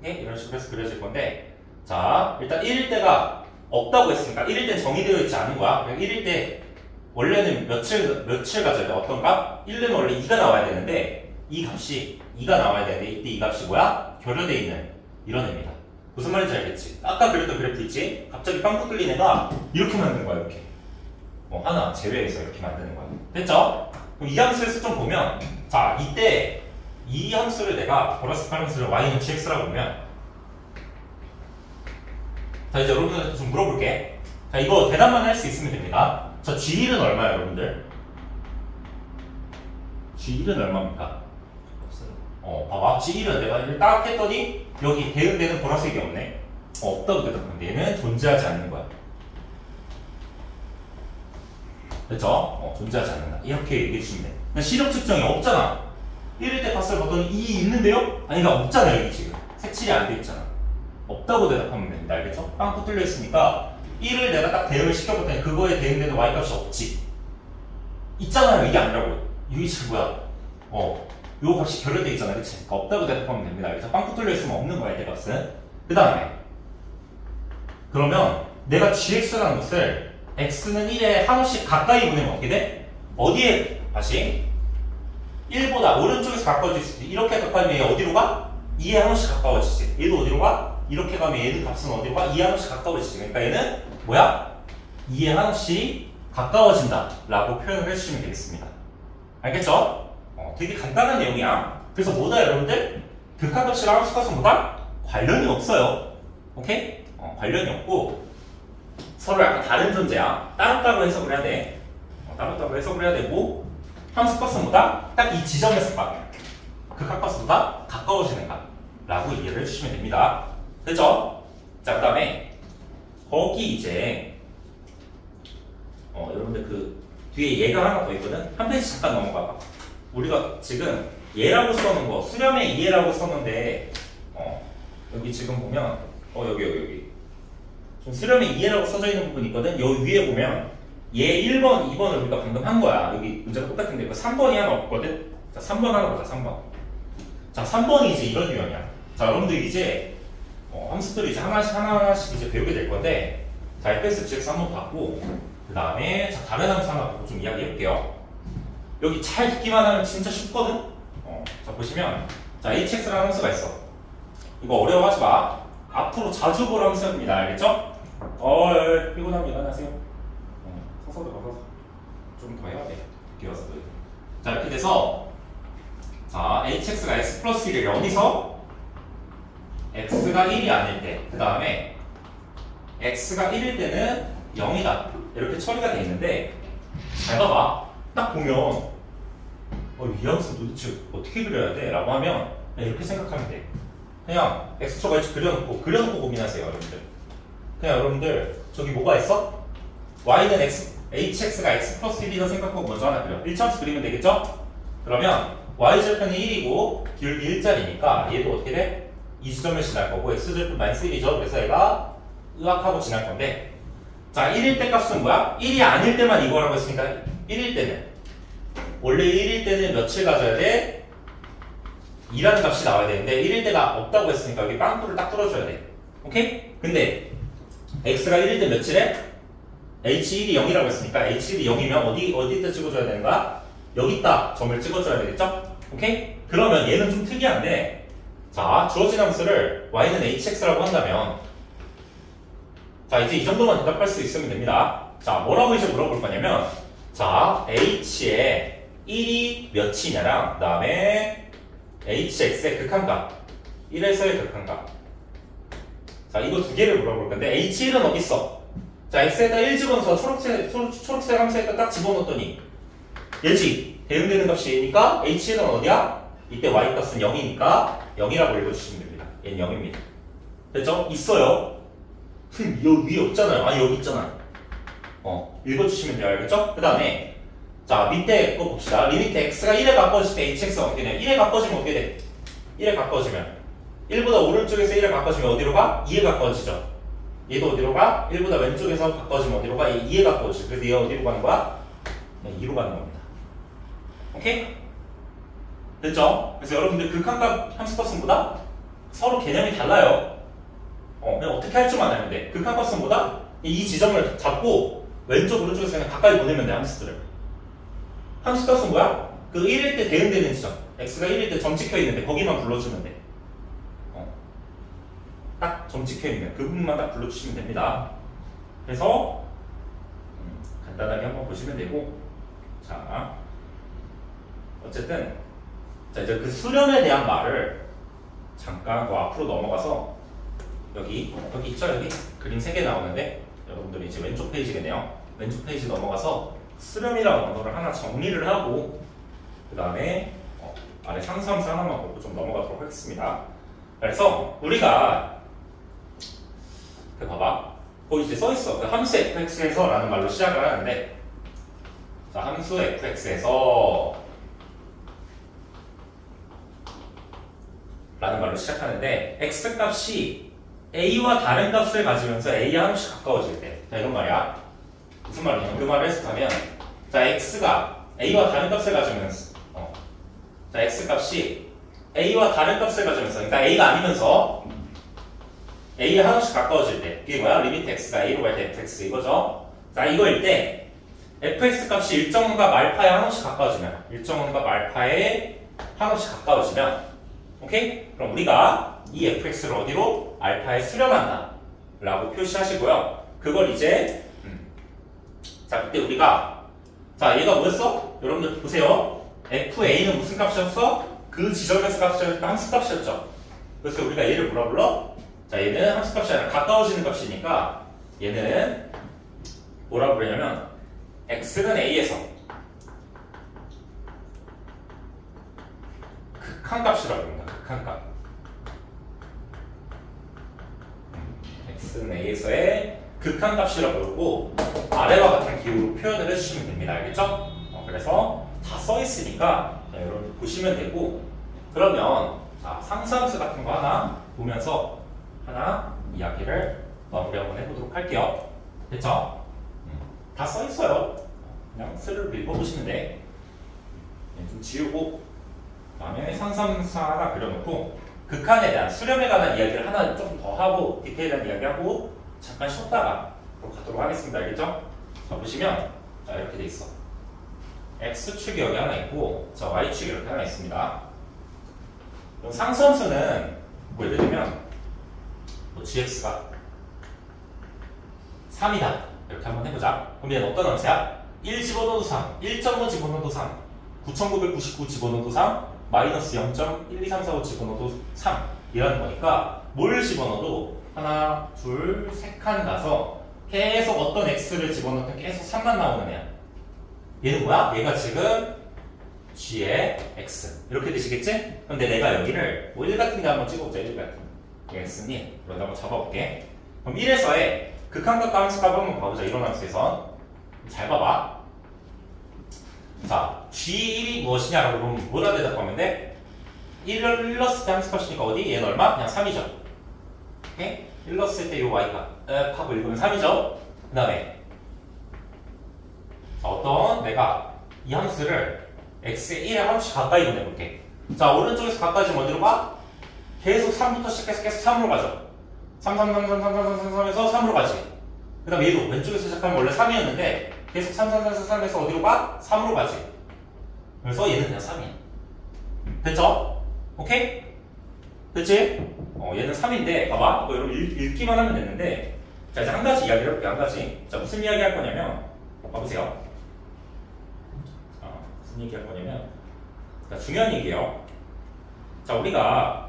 네? 이런 식으로 해서 그려질 건데 자, 일단 1일 때가 없다고 했으니까 1일 때 정의되어 있지 않은 거야. 1일 때 원래는 며칠 가져야 돼? 어떤 값? 1은 원래 2가 나와야 되는데 이 값이 2가 나와야 되는데 이때 이 값이 뭐야? 결여되어 있는 이런 애입니다. 무슨 말인지 알겠지? 아까 그렸던 그래프 있지? 갑자기 빵꾸 뚫린 애가 이렇게 만드는 거야. 이렇게 하나 제외해서 이렇게 만드는 거야. 됐죠? 그럼 이 함수에서 좀 보면 자, 이때 이 함수를 내가 보라색 함수를 y는 gx라고 보면 자, 이제 여러분들한테 좀 물어볼게. 자, 이거 대답만 할 수 있으면 됩니다. 자, G1은 얼마야, 여러분들? G1은 얼마입니까? 봐봐. G1은 내가 이걸 딱 했더니 여기 대응되는 보라색이 없네. 없다고 대답하는데 얘는 존재하지 않는 거야. 그렇죠? 존재하지 않는다. 이렇게 얘기해 주시면 돼. 시력 측정이 없잖아. 1일 때 값을 봤더니 2 있는데요? 아니, 그러니까 없잖아, 여기 지금. 색칠이 안 돼 있잖아. 없다고 대답하면 됩니다. 알겠죠? 빵꾸 뚫려 있으니까 1을 내가 딱 대응을 시켜봤더니 그거에 대응되는 y값이 없지. 있잖아요. 이게 아니라고. 이게 지금 뭐야? 요 값이 결혈돼 있잖아. 그치? 그러니까 없다고 대답하면 됩니다. 알겠죠? 빵꾸 뚫려 있으면 없는 거야, 이때 값은. 그 다음에 그러면 내가 gx라는 것을 x는 1에 한우씩 가까이 보내면 어떻게 돼? 어디에 다시? 1보다 오른쪽에서 가까워질 수 있지. 이렇게 가까이면 얘 어디로 가? 2에 한우씩 가까워지지. 얘도 어디로 가? 이렇게 가면 얘는 값은 어디로 가? 2에 한우씩 가까워지지. 그러니까 얘는 뭐야? 2에 한우씩 가까워진다 라고 표현을 해주시면 되겠습니다. 알겠죠? 되게 간단한 내용이야. 그래서 뭐다 여러분들? 극한값이랑 함수값은 뭐다? 관련이 없어요. 오케이? 관련이 없고 서로 약간 다른 존재야. 따로따로 해석을 해야 돼. 따로따로 해석을 해야 되고 함수값은 뭐다? 딱 이 지점에서 봐. 극한값보다 가까워지는가 라고 이해를 해주시면 됩니다. 됐죠? 자, 그 다음에 거기 이제 여러분들 그 뒤에 얘가 하나 더 있거든? 한 페이지 잠깐 넘어가 봐. 우리가 지금 얘라고 써놓은 거 수렴의 이해라고 썼는데 여기 지금 보면 여기 좀 수렴의 이해라고 써져 있는 부분이 있거든? 여기 위에 보면 얘 1번, 2번을 우리가 방금 한 거야. 여기 문제가 똑같은데 이거 3번이 하나 없거든? 자, 3번 하나 보자. 3번. 자, 3번이 이제 이런 유형이야. 자, 여러분들 이제 함수들을 이제 하나씩 이제 배우게 될 건데, 자, fx, gx 한번 봤고, 그 다음에 자, 다른 함수 하나 보고 좀 이야기해 볼게요. 여기 잘 듣기만 하면 진짜 쉽거든? 자, 보시면 자, hx라는 함수가 있어. 이거 어려워하지 마. 앞으로 자주 볼 함수입니다. 알겠죠? 피곤합니다. 안녕하세요. 서서 들어가서 좀 더 해야 돼. 뛰어서. 자, 이렇게 돼서 자, hx가 x 플러스 1을 어디서? x가 1이 아닐 때, 그 다음에 x가 1일 때는 0이다. 이렇게 처리가 돼 있는데, 잘 봐봐. 딱 보면 이 함수 도대체 어떻게 그려야 돼? 라고 하면 이렇게 생각하면 돼. 그냥 x축 y축 그려놓고 고민하세요. 여러분들. 그냥 여러분들 저기 뭐가 있어? y는 hx가 x 플러스 1이라고 생각하고 먼저 하나 그려. 1차함수 그리면 되겠죠? 그러면 y절편이 1이고 기울기 1짜리니까 얘도 어떻게 돼? 이 지점을 지날 거고 x절편 마이너스 1이죠. 그래서 얘가 으악하고 지날 건데, 자, 1일 때 값은 뭐야? 1이 아닐 때만 이거라고 했으니까 1일 때는 원래 1일 때는 며칠 가져야 돼? 2라는 값이 나와야 되는데 1일 때가 없다고 했으니까 여기 빵꾸를 딱 뚫어줘야 돼. 오케이? 근데 x가 1일 때 며칠에? h1이 0이라고 했으니까 h1이 0이면 어디다 찍어줘야 되는 거야? 여기다 점을 찍어줘야 되겠죠? 오케이? 그러면 얘는 좀 특이한데, 자, 주어진 함수를 y는 hx라고 한다면, 자, 이제 이 정도만 대답할 수 있으면 됩니다. 자, 뭐라고 이제 물어볼 거냐면, 자, h의 1이 몇이냐랑 그 다음에 hx의 극한값, 1에서의 극한값. 자, 이거 두 개를 물어볼 건데 h1은 어디 있어? 자, x에다 1 집어넣어서 초록색 함수에다 딱 집어넣었더니 얘지, 대응되는 값이 얘니까 h1은 어디야? 이때 y값은 0이니까 0이라고 읽어주시면 됩니다. 얘는 0입니다. 됐죠? 있어요. 여기 위에 없잖아요. 아니, 여기 있잖아. 읽어주시면 돼요. 알겠죠? 그 다음에 자, 밑에 거 봅시다. 리미트 x가 1에 가까워질 때 hx가 어떻게 돼? 1에 가까워지면 어떻게 돼? 1에 가까워지면 1보다 오른쪽에서 1에 가까워지면 어디로 가? 2에 가까워지죠. 얘도 어디로 가? 1보다 왼쪽에서 가까워지면 어디로 가? 얘 2에 가까워지죠. 그래서 얘 어디로 가는 거야? 2로 가는 겁니다. 오케이? 됐죠? 그래서 여러분들 극한값 함수값은 뭐다? 서로 개념이 달라요. 그냥 어떻게 할 줄만 알면 돼. 극한값은 뭐다? 이 지점을 잡고 왼쪽 오른쪽에서 그냥 가까이 보내면 돼. 함수들을. 함수값은 뭐야? 그 1일 때 대응되는 지점, x가 1일 때 점 찍혀 있는데 거기만 불러주면 돼. 딱 점 찍혀 있는 그 부분만 딱 불러주시면 됩니다. 그래서 간단하게 한번 보시면 되고, 자, 어쨌든 자, 이제 그 수렴에 대한 말을 잠깐 앞으로 넘어가서 여기 있죠? 여기 그림 3개 나오는데 여러분들이 이제 왼쪽 페이지겠네요. 왼쪽 페이지 넘어가서 수렴이라는 언어를 하나 정리를 하고 그 다음에 아래 상수함수 하나만 보고 좀 넘어가도록 하겠습니다. 그래서 우리가 봐봐 거기 이제 써있어. 그 함수 fx에서 라는 말로 시작을 하는데 자 함수 fx에서 라는 말로 시작하는데 x 값이 a와 다른 값을 가지면서 a에 하나씩 가까워질 때 자 이런 말이야. 무슨 말이냐 그 말을 해석하면 자 x가 a와 다른 값을 가지면서 자 x 값이 a와 다른 값을 가지면서 그러니까 a가 아니면서 a에 하나씩 가까워질 때 이게 뭐야? 리미트 x가 a로 갈 때 fx 이거죠. 자 이거일 때 fx 값이 일정과 말파에 하나씩 가까워지면 일정과 말파에 하나씩 가까워지면 오케이? 그럼 우리가 이 fx를 어디로? 알파에 수렴한다 라고 표시하시고요. 그걸 이제 자 그때 우리가 자 얘가 뭐였어? 여러분들 보세요. fa는 무슨 값이었어? 그 지점에서 값이었다 함수 값이었죠. 그래서 우리가 얘를 뭐라 불러? 자 얘는 함수 값이 아니라 가까워지는 값이니까 얘는 뭐라 부르냐면 x는 a에서 극한값이라고 합니다. 극한값. x는 a에서의 극한값이라고 부르고 아래와 같은 기호로 표현을 해주시면 됩니다. 알겠죠? 그래서 다 써있으니까 여러분 보시면 되고 그러면 자, 상수함수 같은 거 하나 보면서 하나 이야기를 마무리 한번 해보도록 할게요. 됐죠? 다 써있어요. 그냥 스르르 읽어보시면 돼. 좀 지우고 그 다음에 상수함수 하나 그려놓고 극한에 대한 수렴에 관한 이야기를 하나 좀 더 하고 디테일한 이야기하고 잠깐 쉬었다가 가도록 하겠습니다. 알겠죠? 자 보시면 자 이렇게 돼 있어. x축이 여기 하나 있고 자 y축이 이렇게 하나 있습니다. 그럼 상수함수는 뭐 예를 들면 뭐 gx가 3이다 이렇게 한번 해보자. 그럼 얘는 어떤 함수야? 1 집어넣어도 3, 1.5 집어넣어도 3, 9999 집어넣어도 3, 마이너스 0.12345 집어넣어도 3 이라는 거니까 뭘 집어넣어도 하나, 둘, 세 칸 가서 계속 어떤 x를 집어넣든 계속 3만 나오는 애야. 얘는 뭐야? 얘가 지금 g의 x 이렇게 되시겠지? 근데 내가 여기를 뭐 1 같은 데 한번 찍어보자. 1 같은 데 x니 그러다 한번 잡아볼게. 그럼 1에서의 극한값과 함수값 한번 봐보자. 이런 함수에서 잘 봐봐. 자 g1이 무엇이냐라고 보면 뭐라 대답하면 돼? 1을 넣었을 때 함수값이니까 어디? 얘는 얼마? 그냥 3이죠. 오케이? 1 넣었을 때 이 y값 하고 읽으면 3이죠. 그 다음에 어떤 내가 이 함수를 x에 1에 하나씩 가까이 보내볼게. 자 오른쪽에서 가까워지면 어디로 가? 계속 3부터 시작해서 계속 3으로 가죠. 3, 3, 3, 3, 3, 3, 3, 3에서 3으로 가지. 그 다음에 얘도 왼쪽에서 시작하면 원래 3이었는데 계속 3, 3, 3, 3에서 어디로 가? 3으로 가지. 그래서 얘는 그냥 3이야. 됐죠? 오케이? 됐지? 얘는 3인데 봐봐. 이거 여러분 읽기만 하면 되는데 자 이제 한 가지 이야기를 해볼게. 한 가지. 자 무슨 이야기 할 거냐면 봐보세요. 무슨 얘기 할 거냐면 자 중요한 얘기예요. 자 우리가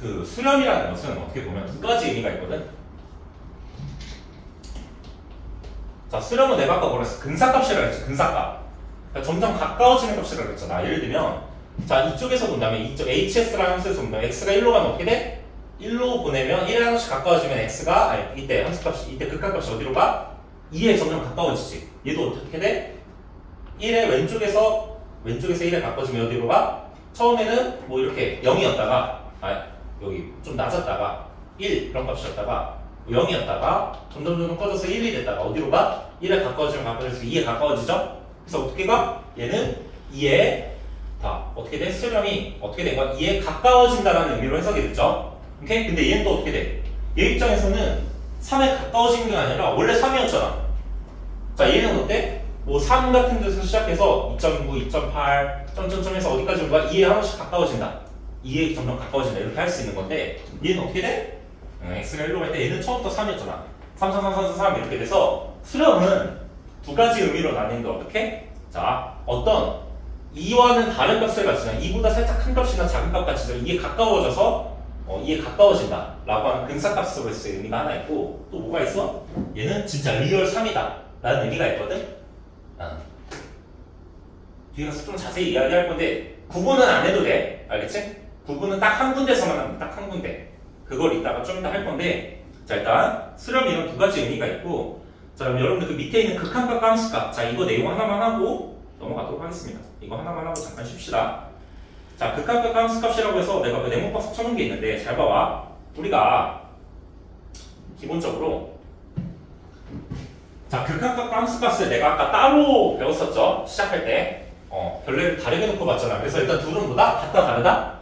그 수렴이라는 것은 어떻게 보면 두 가지 의미가 있거든. 자 수렴은 내가 아까 뭐라 했어? 근사값이라고 했지. 근사값. 그러니까 점점 가까워지는 값이라고 했잖아. 예를 들면 자 이쪽에서 본다면 이쪽 hs라는 함수에서 본다면 x가 1로 가면 어떻게 돼? 1로 보내면 1에 하나씩 가까워지면 x가 아니 이때 함수값이 이때 극한값이 어디로 가? 2에 점점 가까워지지. 얘도 어떻게 돼? 1에 왼쪽에서 1에 가까워지면 어디로 가? 처음에는 뭐 이렇게 0이었다가 여기 좀 낮았다가 1 이런 값이었다가 0이었다가 점점 커져서 1이 됐다가 어디로 가? 1에 가까워지면 2에 가까워지죠? 그래서 어떻게 가? 얘는 2에 다 어떻게 돼? 수렴이 어떻게 된 거야? 2에 가까워진다라는 의미로 해석이 됐죠? 오케이? 근데 얘는 또 어떻게 돼? 얘 입장에서는 3에 가까워진 게 아니라 원래 3이었잖아. 자 얘는 어때? 뭐 3 같은 데서 시작해서 2.9, 2.8 점점점에서 어디까지 온가? 2에 한 번씩 가까워진다. 2에 점점 가까워진다. 이렇게 할 수 있는 건데 얘는 어떻게 돼? x가 1로 갈 때 얘는 처음부터 3이었잖아. 3, 3, 3, 3, 3 이렇게 돼서 수렴은 두 가지 의미로 나뉘는데 어떻게? 자 어떤 2와는 다른 값을 가지나 2보다 살짝 큰 값이나 작은 값 가지나 2에 가까워져서 이에 가까워진다 라고 하는 근사값으로서의 의미가 하나 있고 또 뭐가 있어? 얘는 진짜 리얼 3이다 라는 의미가 있거든. 뒤에 가서 좀 자세히 이야기할 건데 구분은 안 해도 돼. 알겠지? 구분은 딱 한 군데서만 합니다. 딱 한 군데. 그걸 이따가 좀 이따 할 건데 자 일단 수렴 이런 두 가지 의미가 있고 자 그럼 여러분들 그 밑에 있는 극한값과 함수값 자 이거 내용 하나만 하고 넘어가도록 하겠습니다. 이거 하나만 하고 잠깐 쉽시다. 자 극한값과 함수값이라고 해서 내가 그 네모박스 쳐놓은 게 있는데 잘 봐봐. 우리가 기본적으로 자 극한값과 함수값을 내가 아까 따로 배웠었죠. 시작할 때 별래를 다르게 놓고 봤잖아. 그래서 일단 둘은 뭐다? 같다 다르다?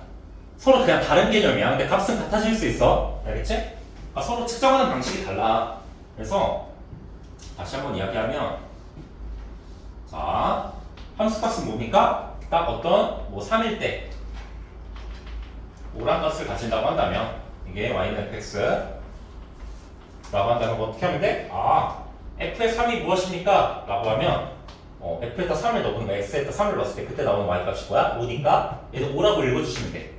서로 그냥 다른 개념이야. 근데 값은 같아질 수 있어. 알겠지? 서로 측정하는 방식이 달라. 그래서 다시 한번 이야기하면 자 함수값은 뭡니까? 딱 어떤 뭐 3일 때 오란 값을 가진다고 한다면 이게 y는 fx 라고 한다면 뭐 어떻게 하면 돼? f의 3이 무엇입니까? 라고 하면 f에다 3을 넣은 거 x에다 3을 넣었을 때 그때 나오는 y값이 뭐야? 5니까 얘도 5라고 읽어주시면 돼.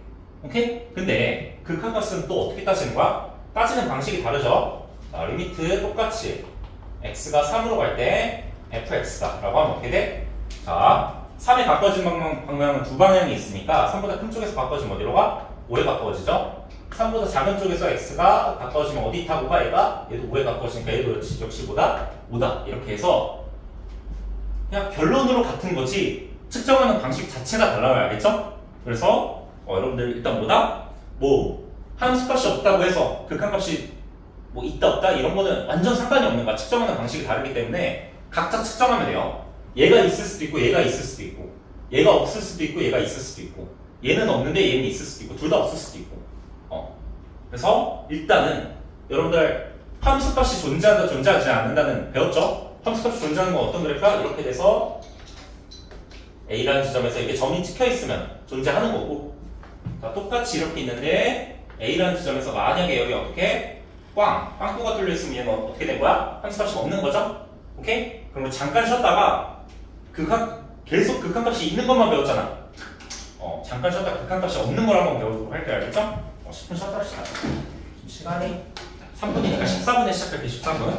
오케이? 근데 극한값은 또 어떻게 따지는 거야? 따지는 방식이 다르죠? 자, 리미트 똑같이 x가 3으로 갈 때 fx다 라고 하면 어떻게 돼? 자 3에 가까워진 방향은 두 방향이 있으니까 3보다 큰 쪽에서 가까워지면 어디로 가? 5에 가까워지죠? 3보다 작은 쪽에서 x가 가까워지면 어디 타고 가? 얘가? 얘도 5에 가까워지니까 얘도 역시 뭐다? 5다 이렇게 해서 그냥 결론으로 같은 거지 측정하는 방식 자체가 달라요. 알겠죠? 그래서 여러분들 일단 뭐다? 뭐 함수값이 없다고 해서 극한값이 뭐 있다 없다 이런 거는 완전 상관이 없는 거야. 측정하는 방식이 다르기 때문에 각자 측정하면 돼요. 얘가 있을 수도 있고 얘가 있을 수도 있고 얘가 없을 수도 있고 얘가 있을 수도 있고 얘는 없는데 얘는 있을 수도 있고 둘 다 없을 수도 있고 그래서 일단은 여러분들 함수값이 존재한다 존재하지 않는다는 배웠죠? 함수값이 존재하는 건 어떤 그래프가 이렇게 돼서 A라는 지점에서 이게 점이 찍혀 있으면 존재하는 거고 자, 똑같이 이렇게 있는데 A라는 지점에서 만약에 여기 어떻게 빵꾸가 뚫려 있으면 얘는 어떻게 된 거야? 함수값이 없는 거죠? 오케이? 그럼 잠깐 쉬었다가 계속 극한값이 있는 것만 배웠잖아. 잠깐 쉬었다가 극한값이 없는 걸 한번 배우도록 할게요. 알겠죠? 10분 쉬었다 합시다. 지금 시간이 3분이니까 14분에 시작할게. 14분.